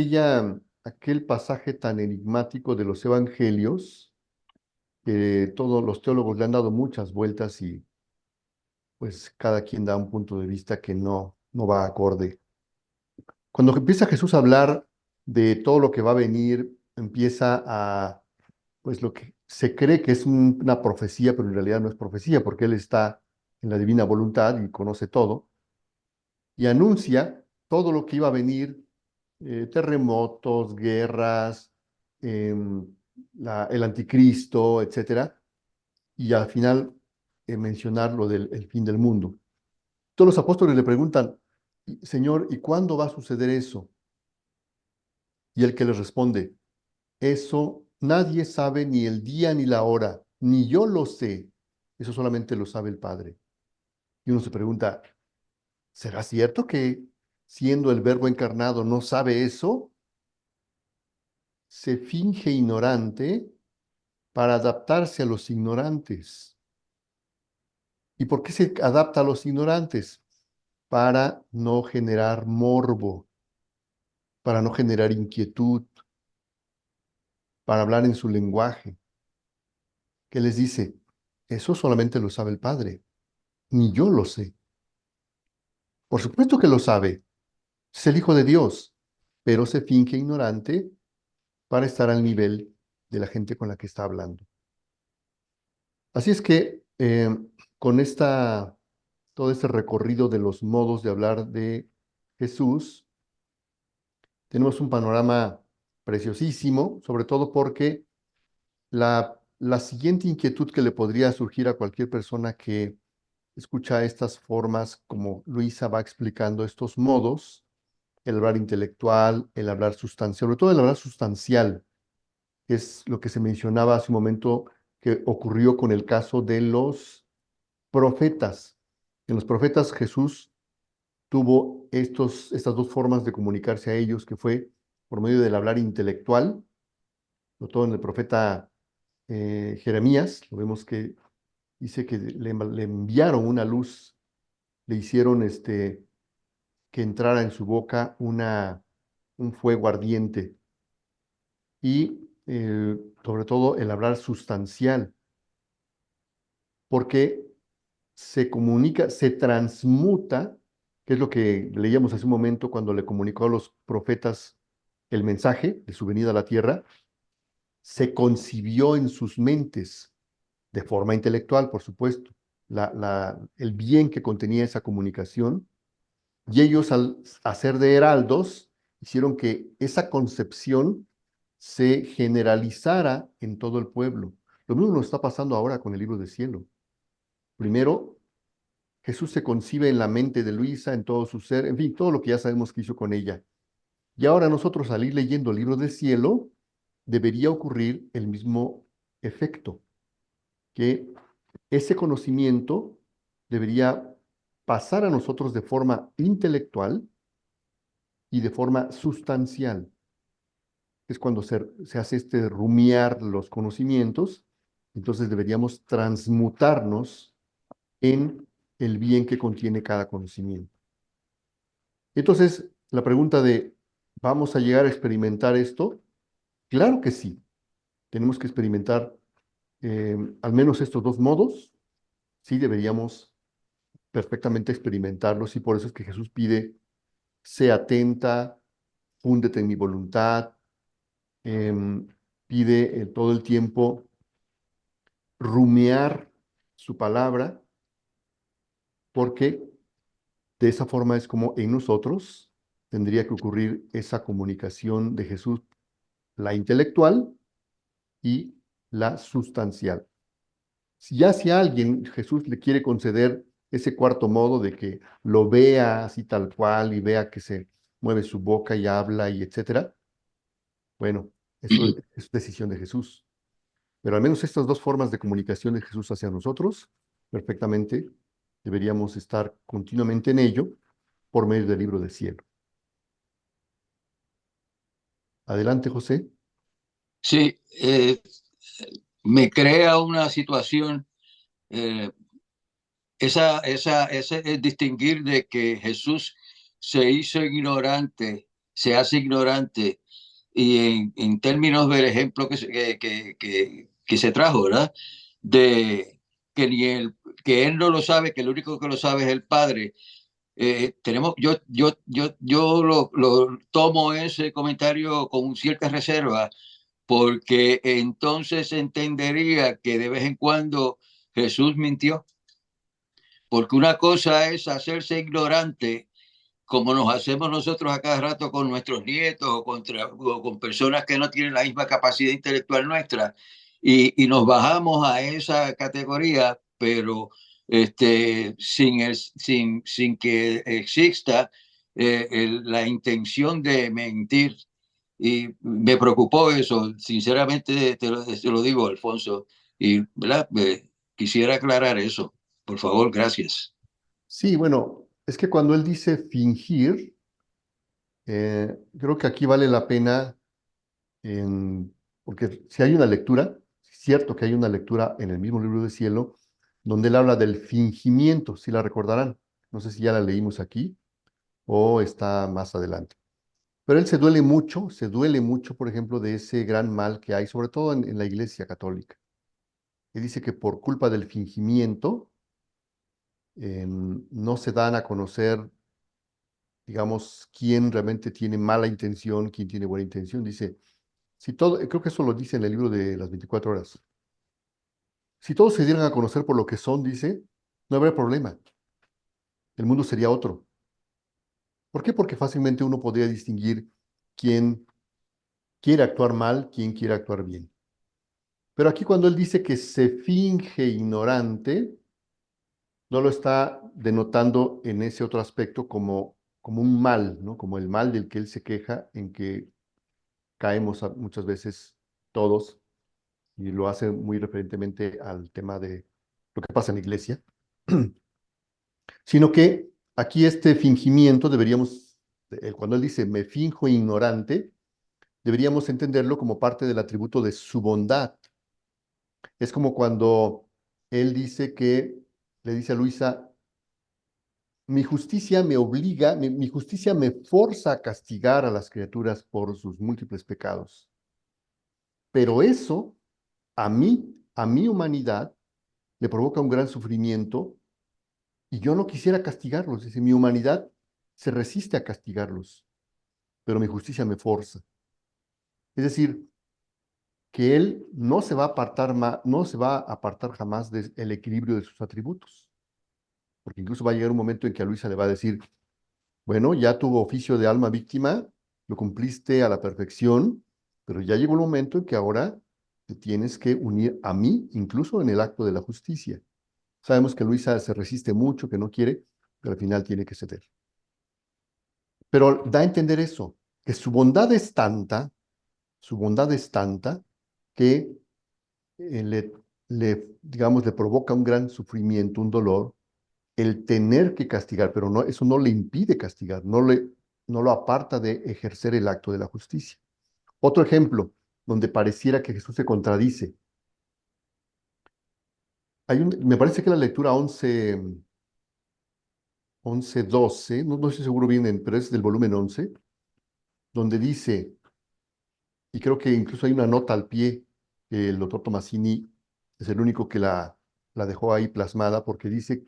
Speaker 3: aquel pasaje tan enigmático de los evangelios, que todos los teólogos le han dado muchas vueltas y pues cada quien da un punto de vista que no va acorde. Cuando empieza Jesús a hablar de todo lo que va a venir, empieza a, pues lo que se cree que es una profecía, pero en realidad no es profecía, porque Él está en la divina voluntad y conoce todo, y anuncia todo lo que iba a venir, terremotos, guerras, em, el anticristo, etcétera, y al final mencionar lo del el fin del mundo. Todos los apóstoles le preguntan, Señor, ¿y cuándo va a suceder eso? Y el que les responde, eso nadie sabe ni el día ni la hora, ni yo lo sé. Eso solamente lo sabe el Padre. Y uno se pregunta, ¿será cierto que siendo el Verbo encarnado no sabe eso? Se finge ignorante para adaptarse a los ignorantes. ¿Y por qué se adapta a los ignorantes? Para no generar morbo, para no generar inquietud, para hablar en su lenguaje. que les dice, eso solamente lo sabe el Padre, ni yo lo sé. Por supuesto que lo sabe, es el Hijo de Dios, pero se finge ignorante para estar al nivel de la gente con la que está hablando. Así es que con todo este recorrido de los modos de hablar de Jesús, tenemos un panorama preciosísimo, sobre todo porque la siguiente inquietud que le podría surgir a cualquier persona que escucha estas formas, como Luisa va explicando estos modos, el hablar intelectual, el hablar sustancial, sobre todo el hablar sustancial, que es lo que se mencionaba hace un momento que ocurrió con el caso de los profetas. En los profetas Jesús tuvo estas dos formas de comunicarse a ellos, que fue por medio del hablar intelectual, sobre todo en el profeta Jeremías, lo vemos que dice que le enviaron una luz, le hicieron que entrara en su boca un fuego ardiente y sobre todo el hablar sustancial, porque se comunica, se transmuta, que es lo que leíamos hace un momento cuando le comunicó a los profetas el mensaje de su venida a la tierra, se concibió en sus mentes, de forma intelectual, por supuesto, el bien que contenía esa comunicación, y ellos al hacer de heraldos, hicieron que esa concepción se generalizara en todo el pueblo. Lo mismo nos está pasando ahora con el libro del cielo. Primero, Jesús se concibe en la mente de Luisa, en todo su ser, en fin, todo lo que ya sabemos que hizo con ella. Y ahora nosotros al ir leyendo el libro del cielo, debería ocurrir el mismo efecto, que ese conocimiento debería pasar a nosotros de forma intelectual y de forma sustancial. Es cuando se hace rumiar los conocimientos, entonces deberíamos transmutarnos en el bien que contiene cada conocimiento. Entonces, la pregunta de, ¿vamos a llegar a experimentar esto? Claro que sí. Tenemos que experimentar al menos estos dos modos. Sí, deberíamos perfectamente experimentarlos y por eso es que Jesús pide, sé atenta, fúndete en mi voluntad, pide todo el tiempo rumiar su palabra, porque de esa forma es como en nosotros tendría que ocurrir esa comunicación de Jesús, la intelectual y la sustancial. Si a alguien Jesús le quiere conceder ese cuarto modo de que lo vea así tal cual y vea que se mueve su boca y habla y etcétera, bueno, eso es decisión de Jesús. Pero al menos estas dos formas de comunicación de Jesús hacia nosotros, perfectamente deberíamos estar continuamente en ello por medio del libro del cielo. Adelante, José.
Speaker 4: Sí, me crea una situación, ese distinguir de que Jesús se hizo ignorante, se hace ignorante, y en términos del ejemplo que se trajo, ¿verdad? De que, que él no lo sabe, que el único que lo sabe es el Padre. Yo lo tomo ese comentario con cierta reserva, porque entonces entendería que de vez en cuando Jesús mintió, porque una cosa es hacerse ignorante, como nos hacemos nosotros a cada rato con nuestros nietos o con personas que no tienen la misma capacidad intelectual nuestra, y nos bajamos a esa categoría, pero sin que exista la intención de mentir. Y me preocupó eso, sinceramente te lo digo, Alfonso, y ¿verdad? Quisiera aclarar eso, por favor, gracias.
Speaker 3: Sí, bueno, es que cuando él dice fingir, creo que aquí vale la pena, porque si hay una lectura, es cierto que hay una lectura en el mismo libro del cielo, donde él habla del fingimiento, si la recordarán. No sé si ya la leímos aquí o está más adelante. Pero él se duele mucho, por ejemplo, de ese gran mal que hay, sobre todo en la Iglesia Católica, y dice que por culpa del fingimiento no se dan a conocer, digamos, quién realmente tiene mala intención, quién tiene buena intención. Dice, si todo, creo que eso lo dice en el libro de las 24 horas. Si todos se dieran a conocer por lo que son, dice, no habría problema. El mundo sería otro. ¿Por qué? Porque fácilmente uno podría distinguir quién quiere actuar mal, quién quiere actuar bien. Pero aquí cuando él dice que se finge ignorante, no lo está denotando en ese otro aspecto como un mal, ¿no? Como el mal del que él se queja, en que caemos muchas veces todos, y lo hace muy referentemente al tema de lo que pasa en la iglesia, sino que aquí este fingimiento deberíamos, cuando él dice me finjo ignorante, deberíamos entenderlo como parte del atributo de su bondad. Es como cuando él dice que, le dice a Luisa, mi justicia me obliga, mi justicia me forza a castigar a las criaturas por sus múltiples pecados. Pero eso, a mi humanidad, le provoca un gran sufrimiento y yo no quisiera castigarlos. Dice, mi humanidad se resiste a castigarlos, pero mi justicia me forza. Es decir, que él no se va a apartar, no se va a apartar jamás del equilibrio de sus atributos. Porque incluso va a llegar un momento en que a Luisa le va a decir, bueno, ya tuvo oficio de alma víctima, lo cumpliste a la perfección, pero ya llegó el momento en que ahora te tienes que unir a mí, incluso en el acto de la justicia. Sabemos que Luisa se resiste mucho, que no quiere, pero al final tiene que ceder. Pero da a entender eso, que su bondad es tanta que digamos, le provoca un gran sufrimiento, un dolor, el tener que castigar, pero no, eso no le impide castigar, no lo aparta de ejercer el acto de la justicia. Otro ejemplo, donde pareciera que Jesús se contradice. Me parece que la lectura 11:12, no estoy seguro bien, pero es del volumen 11, donde dice, y creo que incluso hay una nota al pie, que el doctor Tomasini es el único que la dejó ahí plasmada, porque dice,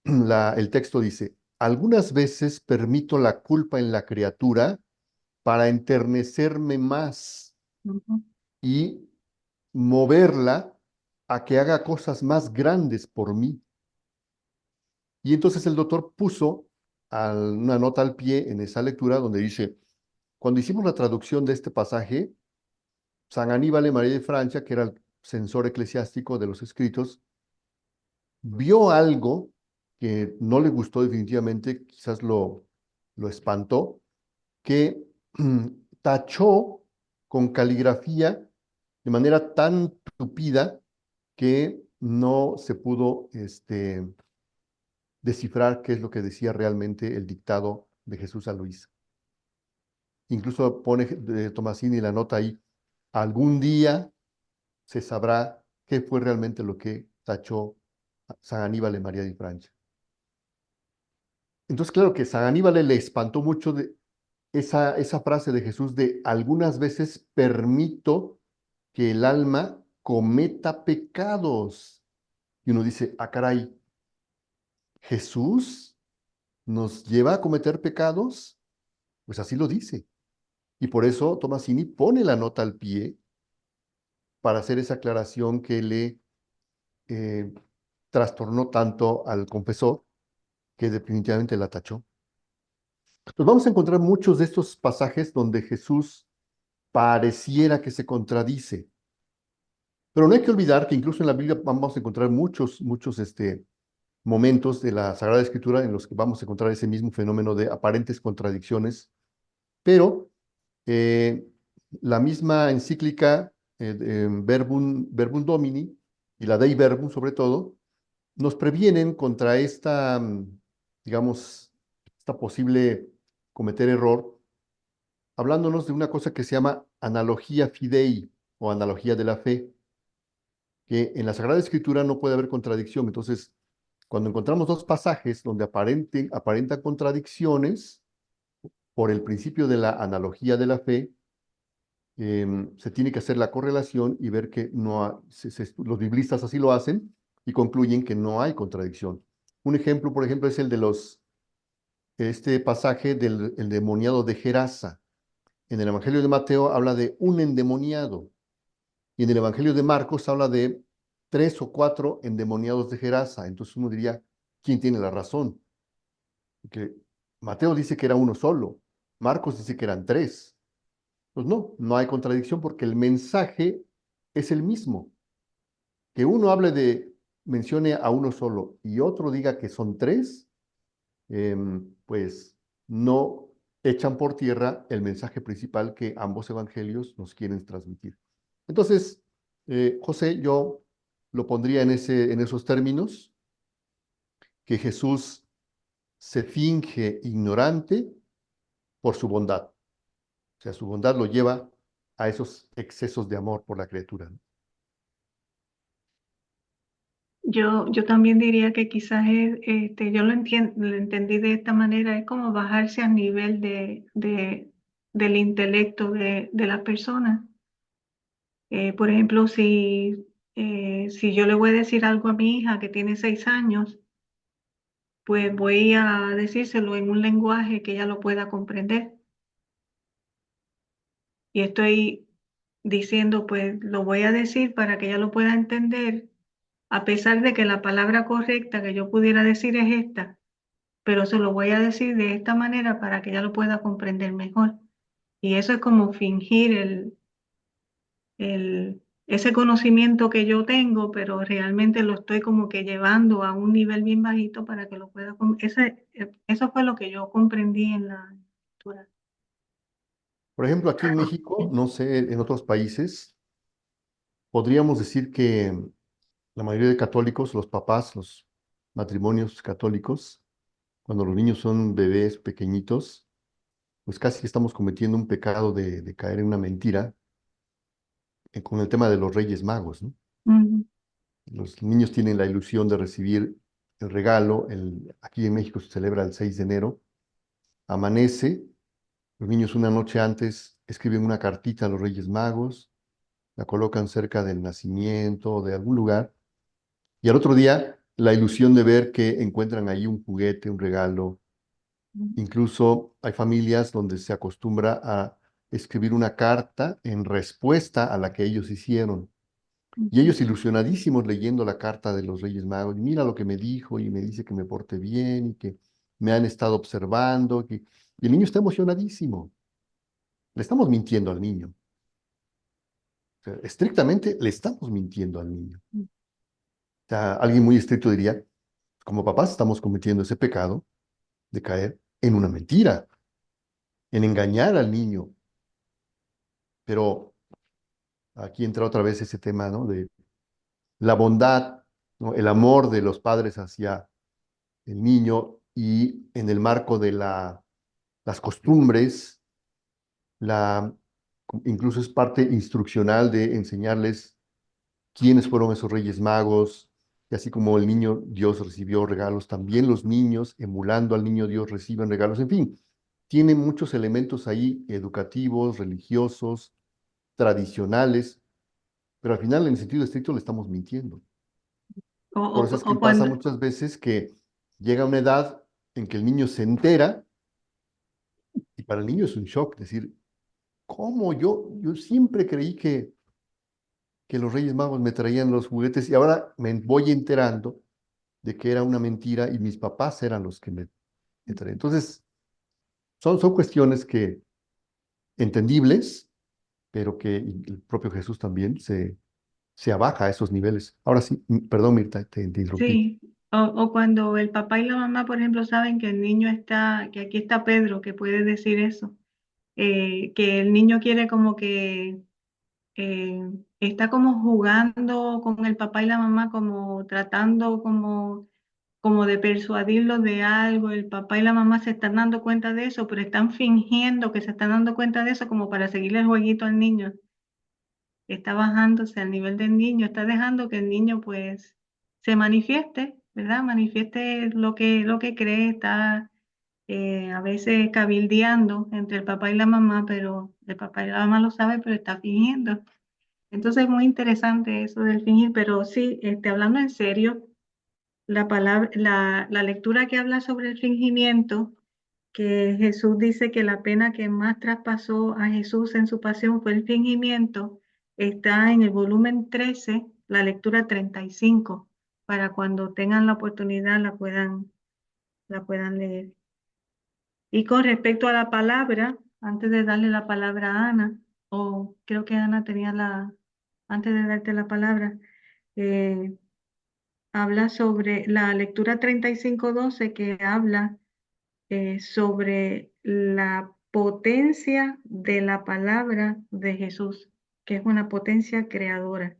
Speaker 3: el texto dice, algunas veces permito la culpa en la criatura para enternecerme más y moverla a que haga cosas más grandes por mí. Y entonces el doctor puso una nota al pie en esa lectura donde dice, cuando hicimos la traducción de este pasaje, San Aníbal María de Francia, que era el censor eclesiástico de los escritos, vio algo que no le gustó definitivamente, quizás lo espantó, que tachó con caligrafía de manera tan tupida que no se pudo descifrar qué es lo que decía realmente el dictado de Jesús a Luisa. Incluso pone Tomasini la nota ahí, algún día se sabrá qué fue realmente lo que tachó San Aníbal María de Francia. Entonces, claro que San Aníbal le espantó mucho de esa frase de Jesús de algunas veces permito que el alma cometa pecados. Y uno dice, ah, caray, ¿Jesús nos lleva a cometer pecados? Pues así lo dice. Y por eso Tomasini pone la nota al pie para hacer esa aclaración que le trastornó tanto al confesor que definitivamente la tachó. Pues vamos a encontrar muchos de estos pasajes donde Jesús pareciera que se contradice. Pero no hay que olvidar que incluso en la Biblia vamos a encontrar muchos momentos de la Sagrada Escritura en los que vamos a encontrar ese mismo fenómeno de aparentes contradicciones, pero la misma encíclica Verbum Domini y la Dei Verbum sobre todo, nos previenen contra digamos, esta posible cometer error, hablándonos de una cosa que se llama analogía fidei o analogía de la fe, que en la Sagrada Escritura no puede haber contradicción. Entonces, cuando encontramos dos pasajes donde aparentan contradicciones por el principio de la analogía de la fe, se tiene que hacer la correlación y ver que los biblistas así lo hacen y concluyen que no hay contradicción. Un ejemplo, por ejemplo, es el de este pasaje del endemoniado de Gerasa. En el Evangelio de Mateo habla de un endemoniado y en el Evangelio de Marcos habla de 3 o 4 endemoniados de Gerasa. Entonces uno diría, ¿quién tiene la razón? Porque Mateo dice que era uno solo, Marcos dice que eran 3. Pues no hay contradicción porque el mensaje es el mismo. Que uno mencione a uno solo y otro diga que son 3, pues no echan por tierra el mensaje principal que ambos evangelios nos quieren transmitir. Entonces, José, yo lo pondría en esos términos, que Jesús se finge ignorante por su bondad. O sea, su bondad lo lleva a esos excesos de amor por la criatura, ¿no?
Speaker 1: Yo también diría que quizás yo lo entendí de esta manera, es como bajarse al nivel del intelecto de las personas. Por ejemplo, si yo le voy a decir algo a mi hija que tiene 6 años, pues voy a decírselo en un lenguaje que ella lo pueda comprender. Y estoy diciendo, pues lo voy a decir para que ella lo pueda entender, a pesar de que la palabra correcta que yo pudiera decir es esta, pero se lo voy a decir de esta manera para que ella lo pueda comprender mejor. Y eso es como fingir ese conocimiento que yo tengo, pero realmente lo estoy como que llevando a un nivel bien bajito para que lo pueda. Eso fue lo que yo comprendí en la lectura.
Speaker 3: Por ejemplo, aquí en México, no sé, en otros países, podríamos decir que la mayoría de católicos, los papás, los matrimonios católicos, cuando los niños son bebés pequeñitos, pues casi estamos cometiendo un pecado de caer en una mentira con el tema de los Reyes Magos, ¿no?
Speaker 1: Ujú.
Speaker 3: Los niños tienen la ilusión de recibir el regalo. Aquí en México se celebra el 6 de enero. Amanece, los niños una noche antes escriben una cartita a los Reyes Magos, la colocan cerca del nacimiento o de algún lugar, y al otro día la ilusión de ver que encuentran ahí un juguete, un regalo. Incluso hay familias donde se acostumbra a escribir una carta en respuesta a la que ellos hicieron. Y ellos ilusionadísimos leyendo la carta de los Reyes Magos, y mira lo que me dijo, y me dice que me porte bien, y que me han estado observando, y el niño está emocionadísimo. Le estamos mintiendo al niño. O sea, estrictamente le estamos mintiendo al niño. O sea, alguien muy estricto diría, como papás estamos cometiendo ese pecado de caer en una mentira, en engañar al niño. Pero aquí entra otra vez ese tema, ¿no? De la bondad, ¿no? El amor de los padres hacia el niño y en el marco de las costumbres, la, incluso es parte instruccional de enseñarles quiénes fueron esos Reyes Magos, y así como el niño Dios recibió regalos, también los niños, emulando al niño Dios, reciben regalos, en fin, tiene muchos elementos ahí educativos, religiosos, tradicionales, pero al final en el sentido estricto le estamos mintiendo.
Speaker 1: O,
Speaker 3: Por
Speaker 1: o-
Speaker 3: eso es que
Speaker 1: o
Speaker 3: pasa
Speaker 1: cuando,
Speaker 3: muchas veces que llega una edad en que el niño se entera y para el niño es un shock decir, ¿cómo yo siempre creí que los Reyes Magos me traían los juguetes y ahora me voy enterando de que era una mentira y mis papás eran los que me traían? Entonces, son cuestiones que entendibles, pero que el propio Jesús también se abaja a esos niveles. Ahora sí, perdón, Mirta, te interrumpí.
Speaker 1: sí, o cuando el papá y la mamá, por ejemplo, saben que el niño que aquí está Pedro, que puede decir eso, que el niño quiere como que está como jugando con el papá y la mamá, como tratando como de persuadirlo de algo. El papá y la mamá se están dando cuenta de eso, pero están fingiendo que se están dando cuenta de eso como para seguirle el jueguito al niño. Está bajándose al nivel del niño, está dejando que el niño pues se manifieste, ¿verdad? Manifieste lo que cree, está a veces cabildeando entre el papá y la mamá, pero el papá y la mamá lo saben, pero está fingiendo. Entonces es muy interesante eso del fingir, pero sí, hablando en serio, la lectura que habla sobre el fingimiento, que Jesús dice que la pena que más traspasó a Jesús en su pasión fue el fingimiento, está en el volumen 13, la lectura 35, para cuando tengan la oportunidad la puedan leer. Y con respecto a la palabra, antes de darle la palabra a Ana, o creo que Ana tenía antes de darte la palabra, eh, habla sobre la lectura 35:12 que habla sobre la potencia de la palabra de Jesús, que es una potencia creadora.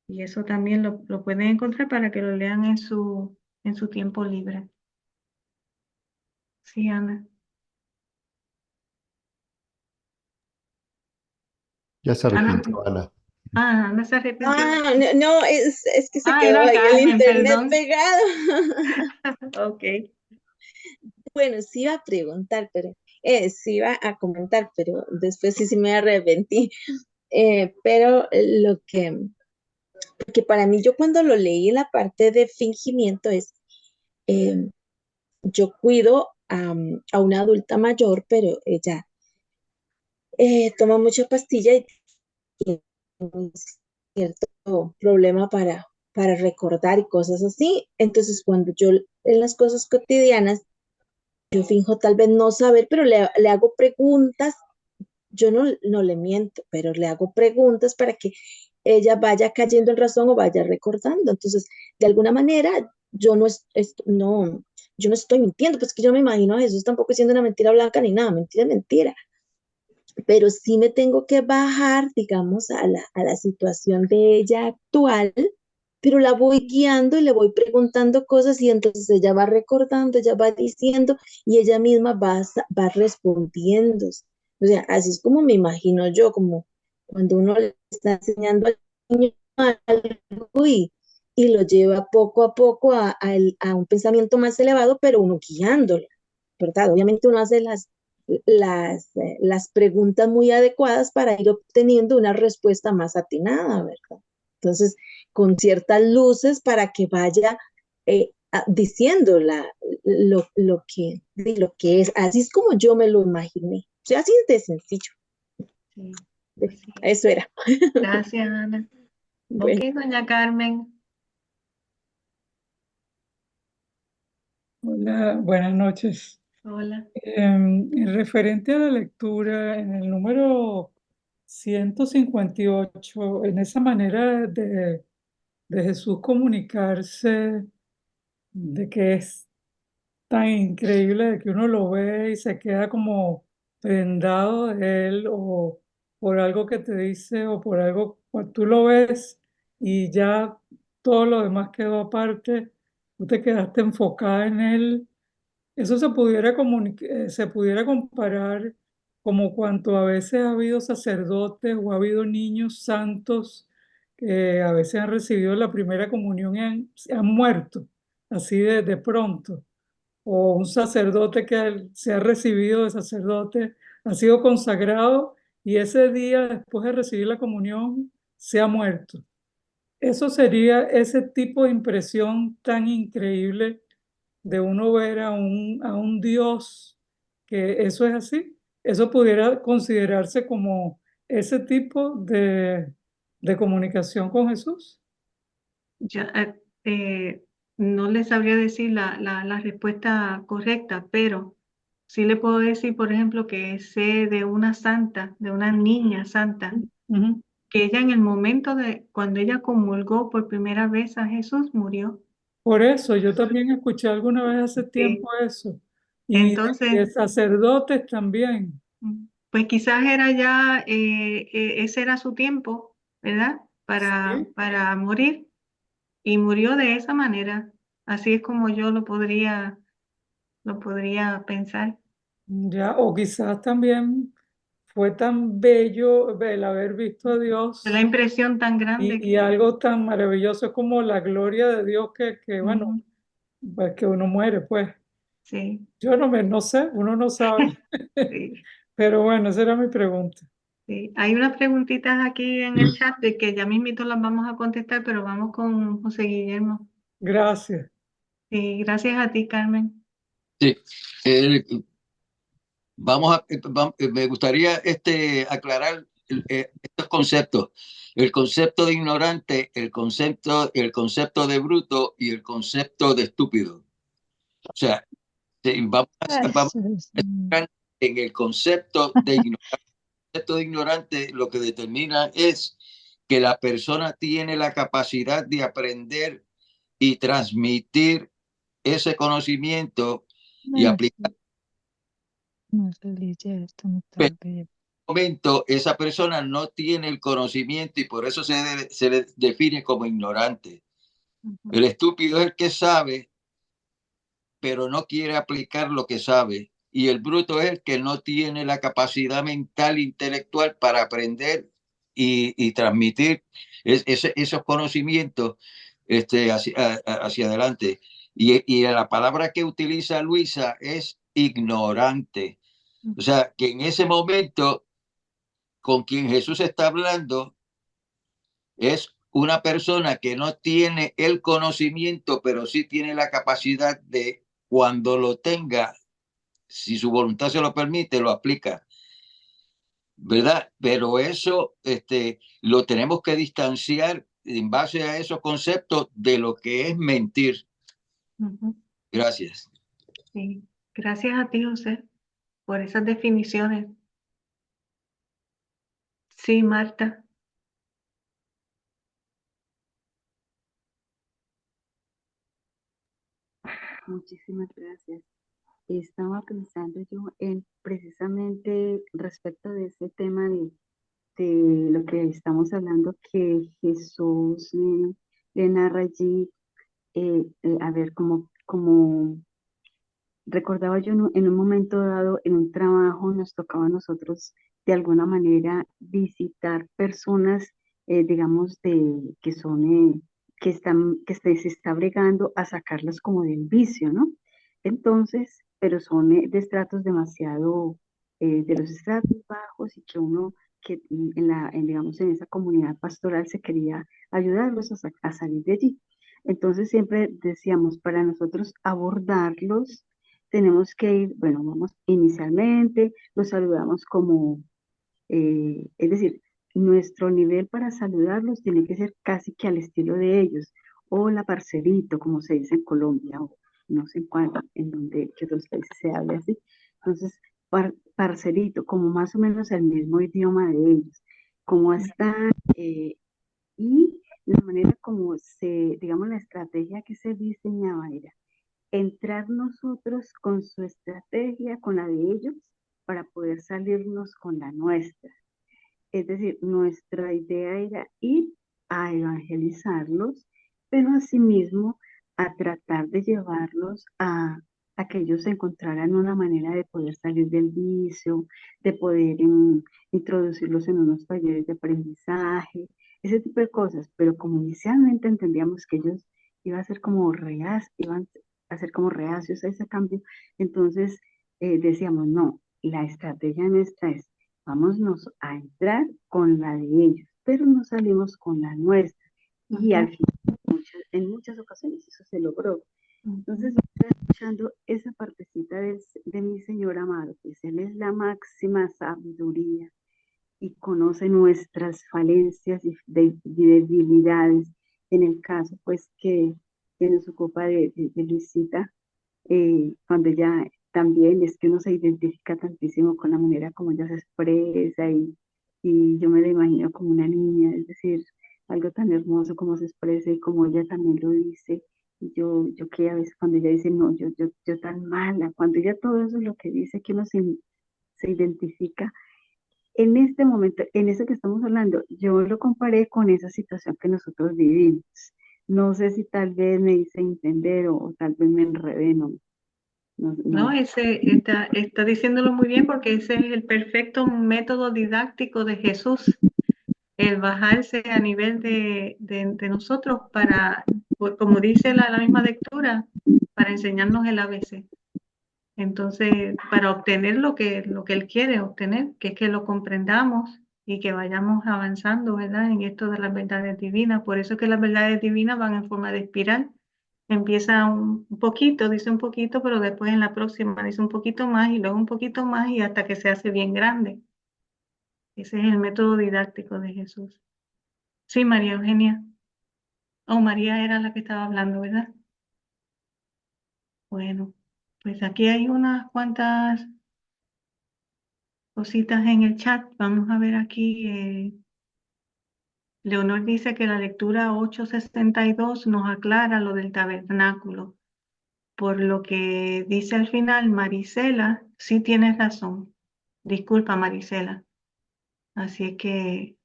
Speaker 1: Y eso también lo pueden encontrar para que lo lean en su tiempo libre. Sí, Ana.
Speaker 3: Ya se
Speaker 1: Ana,
Speaker 3: arrepintió, Ana.
Speaker 1: Ana se arrepintió.
Speaker 7: No, no, es que se quedó
Speaker 1: Era
Speaker 7: ahí el
Speaker 1: Carmen,
Speaker 7: internet
Speaker 1: perdón.
Speaker 7: pegado.
Speaker 1: Ok.
Speaker 7: Bueno, sí iba a preguntar, pero sí iba a comentar, pero después sí me arrepentí. Pero porque para mí yo cuando lo leí en la parte de fingimiento es, eh, yo cuido a una adulta mayor, pero ella toma mucha pastilla y tiene un cierto problema para recordar y cosas así. Entonces, cuando yo en las cosas cotidianas, yo finjo tal vez no saber, pero le hago preguntas. Yo no le miento, pero le hago preguntas para que ella vaya cayendo en razón o vaya recordando. Entonces, de alguna manera, yo no estoy mintiendo, pues que yo me imagino a Jesús tampoco diciendo una mentira blanca ni nada, mentira, mentira. Pero sí me tengo que bajar, digamos, a la situación de ella actual, pero la voy guiando y le voy preguntando cosas y entonces ella va recordando, ella va diciendo y ella misma va respondiendo. O sea, así es como me imagino yo, como cuando uno le está enseñando al niño algo y lo lleva poco a poco a un pensamiento más elevado, pero uno guiándolo, ¿verdad? Obviamente uno hace las preguntas muy adecuadas para ir obteniendo una respuesta más atinada, ¿verdad? Entonces, con ciertas luces para que vaya diciendo lo que es. Así es como yo me lo imaginé. O sea, así es de sencillo.
Speaker 1: Sí, así es.
Speaker 7: Eso era.
Speaker 1: Gracias, Ana.
Speaker 7: Bueno.
Speaker 1: Ok, doña Carmen.
Speaker 8: Hola, buenas noches.
Speaker 1: Hola.
Speaker 8: En referente a la lectura, en el número 158, en esa manera de Jesús comunicarse, de que es tan increíble, de que uno lo ve y se queda como prendado de él o por algo que te dice o por algo, pues tú lo ves y ya todo lo demás quedó aparte, tú te quedaste enfocada en él. Eso se pudiera comparar como cuanto a veces ha habido sacerdotes o ha habido niños santos que a veces han recibido la primera comunión y han muerto, así de pronto. O un sacerdote que se ha recibido de sacerdote, ha sido consagrado y ese día después de recibir la comunión se ha muerto. Eso sería ese tipo de impresión tan increíble de uno ver a un Dios, que eso es así. Eso pudiera considerarse como ese tipo de comunicación con Jesús.
Speaker 1: Ya, no le sabría decir la respuesta correcta, pero sí le puedo decir, por ejemplo, que sé de una santa, de una niña santa,
Speaker 8: Ujú.
Speaker 1: que ella en el momento de cuando ella comulgó por primera vez a Jesús murió.
Speaker 8: Por eso, yo también escuché alguna vez hace
Speaker 1: Sí.
Speaker 8: tiempo eso. Y de
Speaker 1: Entonces,
Speaker 8: sacerdotes también.
Speaker 1: pues quizás era ya, ese era su tiempo, ¿verdad?
Speaker 7: Sí.
Speaker 1: Para morir. Y murió de esa manera. Así es como yo lo podría pensar.
Speaker 8: Ya, o quizás también fue tan bello el haber visto a
Speaker 1: La
Speaker 8: Dios
Speaker 1: impresión tan grande
Speaker 8: y algo tan maravilloso como la gloria de Dios que bueno,
Speaker 1: Ujú.
Speaker 8: pues que uno muere, pues.
Speaker 1: Sí,
Speaker 8: Yo no sé, uno no sabe.
Speaker 1: sí,
Speaker 8: Pero bueno, esa era mi pregunta.
Speaker 1: sí. Hay unas preguntitas aquí en el chat de que ya mismito las vamos a contestar, pero vamos con José Guillermo.
Speaker 8: Gracias.
Speaker 1: Sí, gracias a ti, Carmen.
Speaker 4: Sí. Eh, me gustaría aclarar estos conceptos. El concepto de ignorante, el concepto de bruto y el concepto de estúpido. O sea, vamos a entrar en el concepto de ignorante. El concepto de ignorante lo que determina es que la persona tiene la capacidad de aprender y transmitir ese conocimiento y aplicar. Momento, esa persona no tiene el conocimiento y por eso se le define como ignorante. El estúpido es el que sabe, pero no quiere aplicar lo que sabe. Y el bruto es el que no tiene la capacidad mental, intelectual para aprender y transmitir esos conocimientos hacia adelante. Y la palabra que utiliza Luisa es ignorante. O sea, que en ese momento con quien Jesús está hablando es una persona que no tiene el conocimiento, pero sí tiene la capacidad de, cuando lo tenga, si su voluntad se lo permite, lo aplica, ¿verdad? Pero eso lo tenemos que distanciar en base a esos conceptos de lo que es mentir. Gracias.
Speaker 1: Sí, gracias a ti, José, por esas definiciones. Sí, Marta.
Speaker 9: Muchísimas gracias. Estaba pensando yo en precisamente respecto de ese tema de lo que estamos hablando, que Jesús le narra allí, a ver, como recordaba yo en un momento dado, en un trabajo, nos tocaba a nosotros de alguna manera visitar personas, digamos, que son, se está bregando a sacarlos como del vicio, ¿no? Entonces, pero son de estratos demasiado, de los estratos bajos y que uno, que digamos, en esa comunidad pastoral se quería ayudarlos a salir de allí. Entonces siempre decíamos, para nosotros abordarlos, tenemos que ir, bueno, vamos inicialmente, los saludamos como, es decir, nuestro nivel para saludarlos tiene que ser casi que al estilo de ellos. Hola, parcerito, como se dice en Colombia, o no sé en cuál, en donde, que otros países se habla así. Entonces, parcerito, como más o menos el mismo idioma de ellos. ¿Cómo están? Y la manera como digamos, la estrategia que se diseñaba era entrar nosotros con su estrategia, con la de ellos, para poder salirnos con la nuestra. Es decir, nuestra idea era ir a evangelizarlos, pero asimismo a tratar de llevarlos a que ellos encontraran una manera de poder salir del vicio, de poder introducirlos en unos talleres de aprendizaje, ese tipo de cosas. Pero como inicialmente entendíamos que ellos iban a ser como iban a ser como reacios a ese cambio, entonces decíamos, no, la estrategia nuestra es: vámonos a entrar con la de ellos, pero no salimos con la nuestra. Y al final, en muchas ocasiones eso se logró. Entonces, estoy escuchando esa partecita de mi Señor amado, que Él es la máxima sabiduría y conoce nuestras falencias y debilidades. En el caso, pues, que nos ocupa de Luisita, cuando ella también es que uno se identifica tantísimo con la manera como ella se expresa y yo me la imagino como una niña, es decir, algo tan hermoso como se expresa y como ella también lo dice. Y yo que a veces cuando ella dice, no, yo tan mala, cuando ella todo eso es lo que dice, que uno se identifica. En este momento, en eso que estamos hablando, yo lo comparé con esa situación que nosotros vivimos. No sé si tal vez me hice entender o tal vez me enredé, no,
Speaker 1: No,
Speaker 9: no.
Speaker 1: está diciéndolo muy bien porque ese es el perfecto método didáctico de Jesús, el bajarse a nivel de nosotros para, como dice la misma lectura, para enseñarnos el ABC. Entonces, para obtener lo que Él quiere obtener, que es que lo comprendamos y que vayamos avanzando, ¿verdad? En esto de las verdades divinas. Por eso es que las verdades divinas van en forma de espiral. Empieza un poquito, dice un poquito, pero después en la próxima dice un poquito más y luego un poquito más y hasta que se hace bien grande. Ese es el método didáctico de Jesús. Sí, María Eugenia. Oh, María era la que estaba hablando, ¿verdad? Bueno, pues aquí hay unas cuantas cositas en el chat. Vamos a ver aquí. Leonor dice que la lectura 862 nos aclara lo del tabernáculo. Por lo que dice al final, Marisela, sí tienes razón. Disculpa, Marisela. Así es que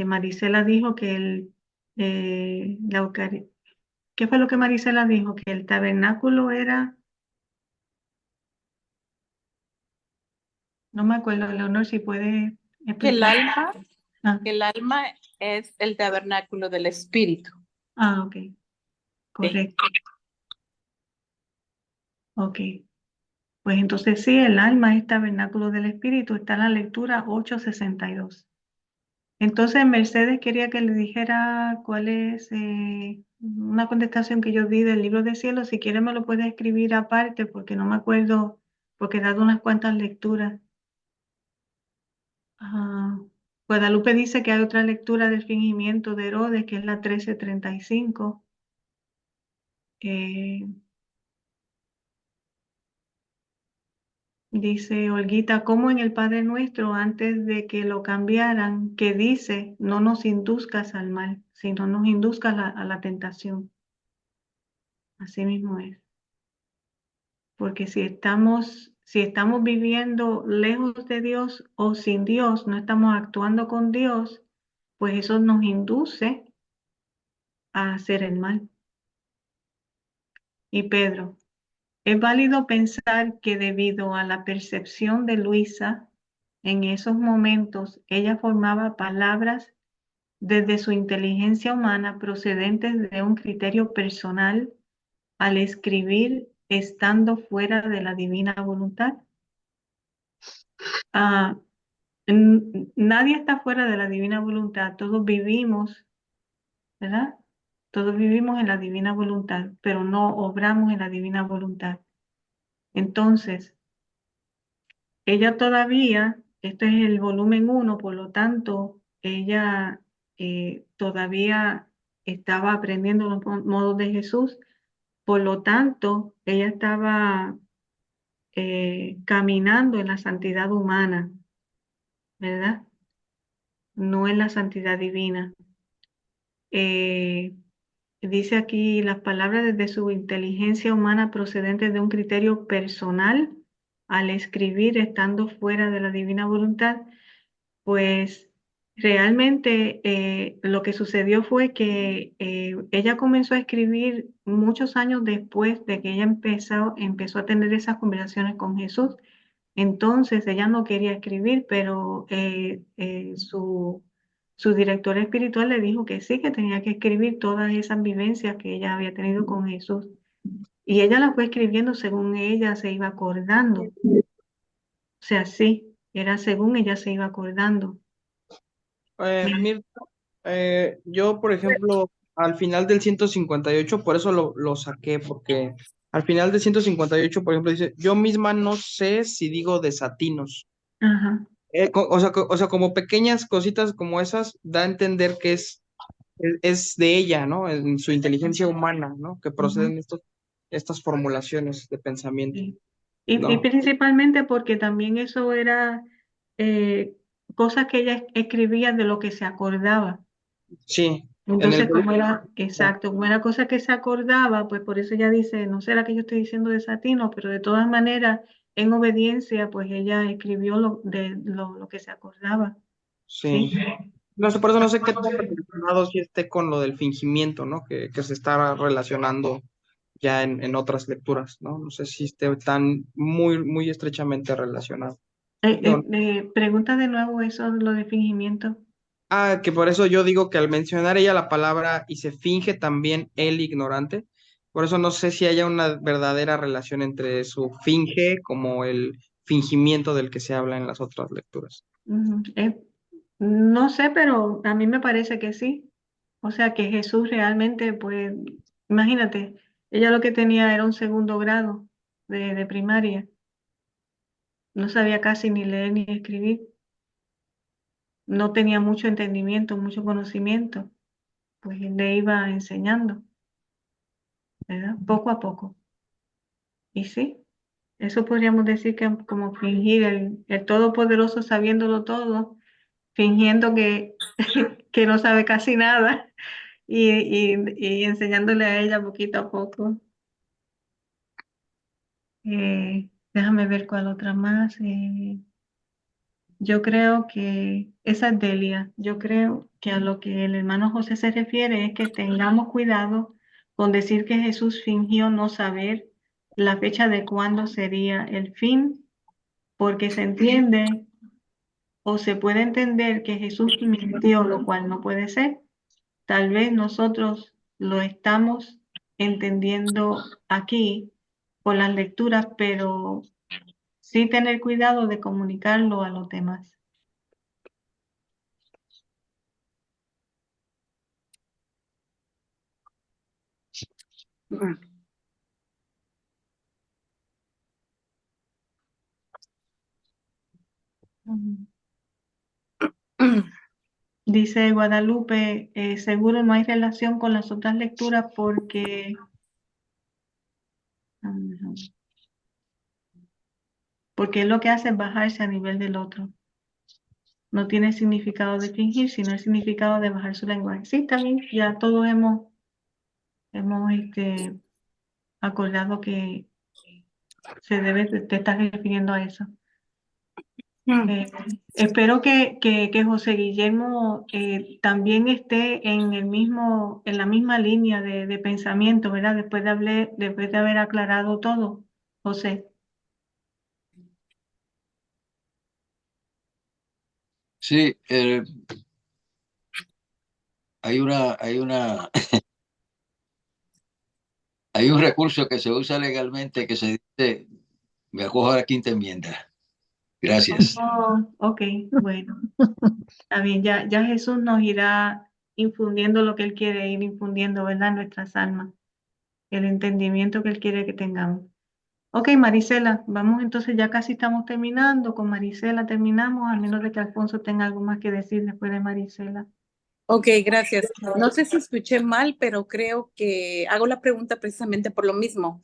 Speaker 1: Marisela dijo que ¿qué fue lo que Marisela dijo? Que el tabernáculo era, no me acuerdo, Leonor, si puede
Speaker 2: Que el
Speaker 1: explicar. Ah,
Speaker 2: el alma es el tabernáculo del espíritu.
Speaker 1: ok,
Speaker 2: Sí.
Speaker 1: correcto. Ok, pues entonces sí, el alma es tabernáculo del espíritu, está en la lectura 862. Entonces Mercedes quería que le dijera cuál es una contestación que yo di del libro de cielo. Si quiere me lo puede escribir aparte porque no me acuerdo, porque he dado unas cuantas lecturas. Ah, Guadalupe dice que hay otra lectura del fingimiento de Herodes, que es la 1335. Eh, Dice Olguita, como en el Padre Nuestro, antes de que lo cambiaran, que dice, no nos induzcas al mal, sino nos induzcas a la tentación. Así mismo es. Porque si estamos viviendo lejos de Dios o sin Dios, no estamos actuando con Dios, pues eso nos induce a hacer el mal. Y Pedro, es válido pensar que debido a la percepción de Luisa, en esos momentos ella formaba palabras desde su inteligencia humana procedentes de un criterio personal al escribir estando fuera de la divina voluntad. Ah, Nadie está fuera de la divina voluntad, todos vivimos, ¿verdad? Todos vivimos en la divina voluntad, pero no obramos en la divina voluntad. Entonces, ella todavía, este es el volumen 1, por lo tanto, ella todavía estaba aprendiendo los modos de Jesús, por lo tanto, ella estaba caminando en la santidad humana, ¿verdad? No en la santidad divina. Dice aquí las palabras desde su inteligencia humana procedentes de un criterio personal al escribir estando fuera de la divina voluntad, pues realmente lo que sucedió fue que ella comenzó a escribir muchos años después de que ella empezó a tener esas conversaciones con Jesús. Entonces ella no quería escribir, pero su director espiritual le dijo que sí, que tenía que escribir todas esas vivencias que ella había tenido con Jesús. Y ella las fue escribiendo según ella se iba acordando. O sea, sí, era según ella se iba acordando.
Speaker 10: Mirta, yo, por ejemplo, al final del 158, por eso lo saqué, porque al final del 158, por ejemplo, dice, yo misma no sé si digo desatinos.
Speaker 1: Ajá.
Speaker 10: O sea, como pequeñas cositas como esas, da a entender que es de ella, ¿no? En su inteligencia humana, ¿no? Que proceden estas formulaciones de pensamiento,
Speaker 1: Sí. Y
Speaker 10: ¿no?
Speaker 1: principalmente porque también eso era eh, cosas que ella escribía de lo que se acordaba.
Speaker 10: Sí, en el
Speaker 1: Entonces, como
Speaker 10: volumen.
Speaker 1: era, exacto, como era cosa que se acordaba, pues por eso ella dice, no será que yo estoy diciendo desatino, pero de todas maneras, en obediencia, pues ella escribió lo que se acordaba.
Speaker 10: Sí.
Speaker 1: ¿Sí?
Speaker 10: No sé, por eso no sé qué tan relacionado si esté con lo del fingimiento, ¿no? Que se está relacionando ya en otras lecturas, ¿no? No sé si esté tan muy estrechamente relacionado. Yo,
Speaker 1: Pregunta de nuevo eso, lo de fingimiento.
Speaker 10: que por eso yo digo que al mencionar ella la palabra y se finge también el ignorante, Por eso no sé si haya una verdadera relación entre su finge como el fingimiento del que se habla en las otras lecturas.
Speaker 1: Ujú. No sé, pero a mí me parece que sí. O sea que Jesús realmente, pues, imagínate, ella lo que tenía era un segundo grado de primaria. No sabía casi ni leer ni escribir. No tenía mucho entendimiento, mucho conocimiento. Pues él le iba enseñando, ¿verdad? Poco a poco. Y sí, eso podríamos decir que es como fingir el Todopoderoso sabiéndolo todo, fingiendo que, que no sabe casi nada y enseñándole a ella poquito a poco. Déjame ver cuál otra más. Yo creo que esa es Delia. Yo creo que a lo que el hermano José se refiere es que tengamos cuidado con decir que Jesús fingió no saber la fecha de cuándo sería el fin, porque se entiende o se puede entender que Jesús mintió, lo cual no puede ser. Tal vez nosotros lo estamos entendiendo aquí por las lecturas, pero sí tener cuidado de comunicarlo a los demás. Dice Guadalupe, seguro no hay relación con las otras lecturas porque lo que hace es bajarse a nivel del otro. No tiene significado de fingir, sino el significado de bajar su lenguaje. Sí, también ya todos hemos acordado que se debe, te estás refiriendo a eso. Espero que José Guillermo también esté en la misma línea de pensamiento, ¿verdad? Después de haber aclarado todo, José.
Speaker 4: Sí, hay hay un recurso que se usa legalmente que se dice, me acojo a la quinta enmienda. Gracias.
Speaker 1: Oh, ok, bueno. Está bien, ya Jesús nos irá infundiendo lo que Él quiere ir infundiendo, ¿verdad? En nuestras almas, el entendimiento que Él quiere que tengamos. Ok, Marisela, vamos entonces, ya casi estamos terminando. Con Marisela terminamos, a menos de que Alfonso tenga algo más que decir después de Marisela.
Speaker 2: Ok, gracias. No sé si escuché mal, pero creo que hago la pregunta precisamente por lo mismo.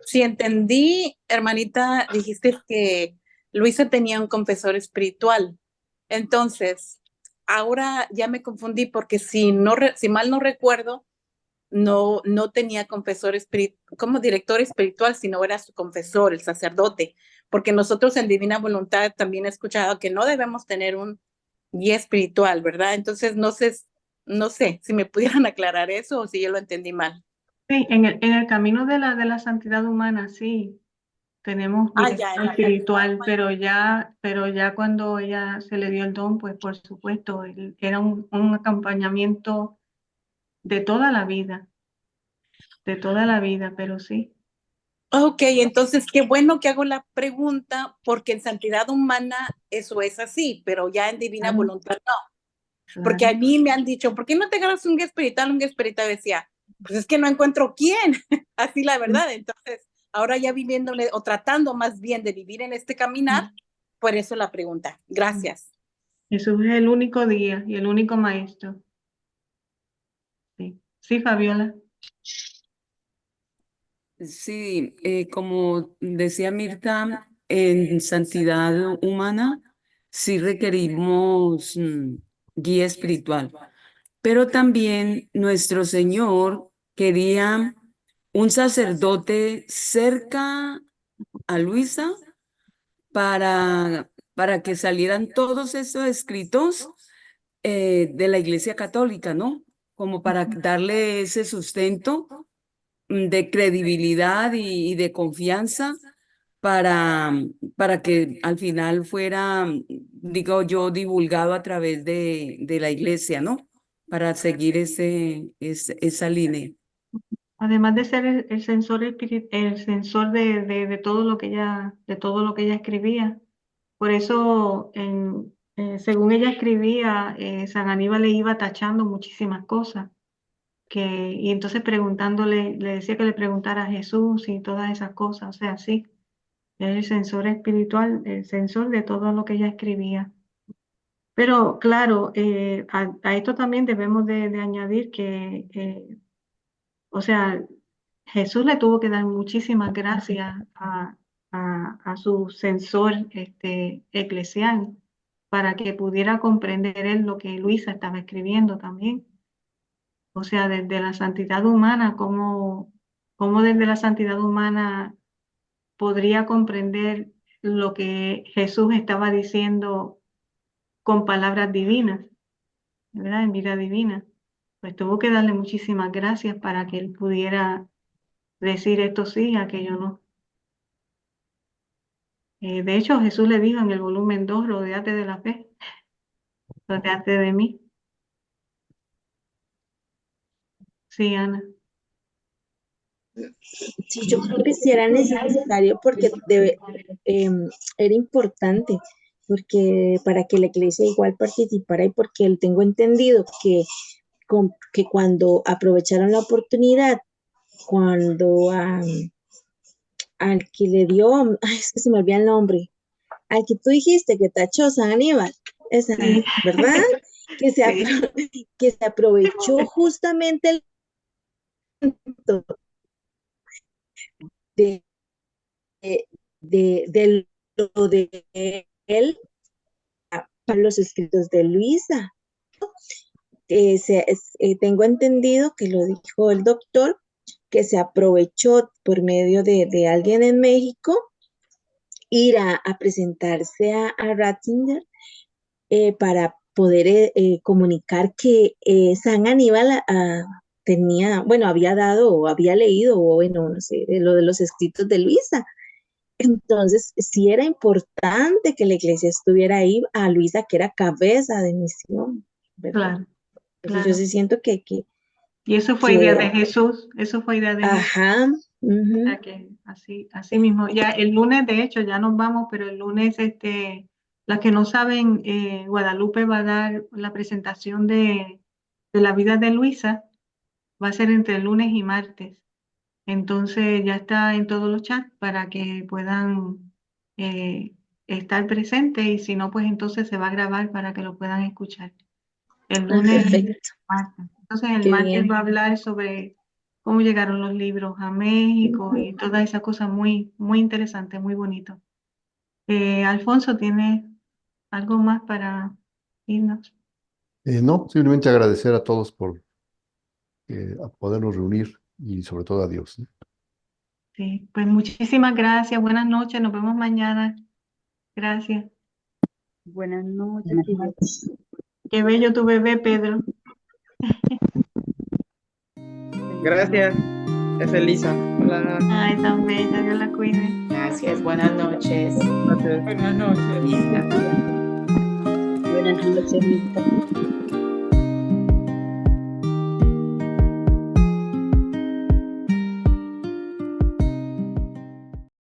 Speaker 2: Si entendí, hermanita, dijiste que Luisa tenía un confesor espiritual. Entonces, ahora ya me confundí porque si mal no recuerdo, no tenía confesor espiritual, como director espiritual, sino era su confesor, el sacerdote, porque nosotros en Divina Voluntad también he escuchado que no debemos tener un guía espiritual, ¿verdad? Entonces, no sé si me pudieran aclarar eso o si yo lo entendí mal.
Speaker 1: Sí, en el camino de la santidad humana, sí, tenemos
Speaker 2: Ya,
Speaker 1: dirección espiritual, pero ya cuando ella se le dio el don, pues por supuesto, era un acompañamiento de toda la vida, pero sí.
Speaker 2: Ok, entonces qué bueno que hago la pregunta, porque en santidad humana eso es así, pero ya en divina
Speaker 1: Claro,
Speaker 2: voluntad no. Porque a
Speaker 1: claro.
Speaker 2: mí me han dicho, ¿por qué no te agarras un guía espiritual? Un guía espiritual decía, pues es que no encuentro quién, así la verdad. Entonces, ahora ya viviéndole o tratando más bien de vivir en este caminar, por eso la pregunta. Gracias.
Speaker 1: Jesús es el único día y el único maestro. Sí, sí, Fabiola.
Speaker 11: Sí, como decía Mirta, en santidad humana sí requerimos guía espiritual, pero también nuestro Señor quería un sacerdote cerca a Luisa para que salieran todos estos escritos de la Iglesia Católica, ¿no? Como para darle ese sustento de credibilidad y de confianza para, para que al final fuera, digo yo, divulgado a través de la iglesia, ¿no? Para seguir esa línea.
Speaker 1: Además de ser el sensor el sensor de todo lo que ella escribía. Por eso, según ella escribía, San Aníbal le iba tachando muchísimas cosas. Y entonces le decía que le preguntara a Jesús y todas esas cosas. O sea, sí, es el sensor espiritual, el sensor de todo lo que ella escribía. Pero claro, a esto también debemos de añadir que, o sea, Jesús le tuvo que dar muchísimas gracias a su censor eclesial para que pudiera comprender él lo que Luisa estaba escribiendo también. O sea, desde la santidad humana, cómo desde la santidad humana podría comprender lo que Jesús estaba diciendo con palabras divinas, ¿verdad? En vida divina. Pues tuvo que darle muchísimas gracias para que él pudiera decir esto sí, aquello no. De hecho, Jesús le dijo en el volumen 2, rodéate de la fe, rodéate de mí. Sí, Ana.
Speaker 7: Sí, yo creo que sí era necesario porque era importante, porque para que la iglesia igual participara y porque tengo entendido que cuando aprovecharon la oportunidad, cuando al que le dio, ay, es que se me olvida el nombre, al que tú dijiste que tachó San Aníbal, esa,
Speaker 1: Sí.
Speaker 7: ¿verdad? Que que se aprovechó justamente el momento de lo de él para los escritos de Luisa. Tengo entendido que lo dijo el doctor, que se aprovechó por medio de alguien en México ir a presentarse a Ratzinger para poder comunicar que San Aníbal tenía, bueno, había dado o había leído, o bueno, no sé, lo de los escritos de Luisa. Entonces, sí era importante que la iglesia estuviera ahí, a Luisa, que era cabeza de misión, ¿verdad?
Speaker 1: Claro,
Speaker 7: Entonces,
Speaker 1: claro.
Speaker 7: yo sí siento
Speaker 1: Y eso fue idea de Jesús, eso fue idea de Jesús.
Speaker 7: Ajá.
Speaker 1: O sea que así mismo. Ya el lunes, de hecho, ya nos vamos, pero el lunes, las que no saben, Guadalupe va a dar la presentación de la vida de Luisa, va a ser entre el lunes y martes. Entonces ya está en todos los chats para que puedan estar presentes, y si no, pues entonces se va a grabar para que lo puedan escuchar. El lunes,
Speaker 7: perfecto.
Speaker 1: martes. Entonces el
Speaker 7: Qué
Speaker 1: martes
Speaker 7: bien.
Speaker 1: va a hablar sobre cómo llegaron los libros a México y todas esas cosas muy, muy interesantes, muy bonito. Alfonso, ¿tiene algo más para irnos?
Speaker 3: No, simplemente agradecer a todos por a podernos reunir y sobre todo a Dios, ¿no?
Speaker 1: Sí, pues muchísimas gracias, buenas noches, nos vemos mañana. Gracias.
Speaker 9: Buenas noches,
Speaker 7: Buenas
Speaker 9: que Dios
Speaker 7: noches.
Speaker 1: Qué bello tu bebé, Pedro.
Speaker 10: Gracias. Es Elisa. Hola.
Speaker 1: Ay, tan bella, Dios la cuide.
Speaker 12: Gracias, buenas noches.
Speaker 10: Gracias.
Speaker 8: Buenas noches.
Speaker 7: Buenas noches, Mirta.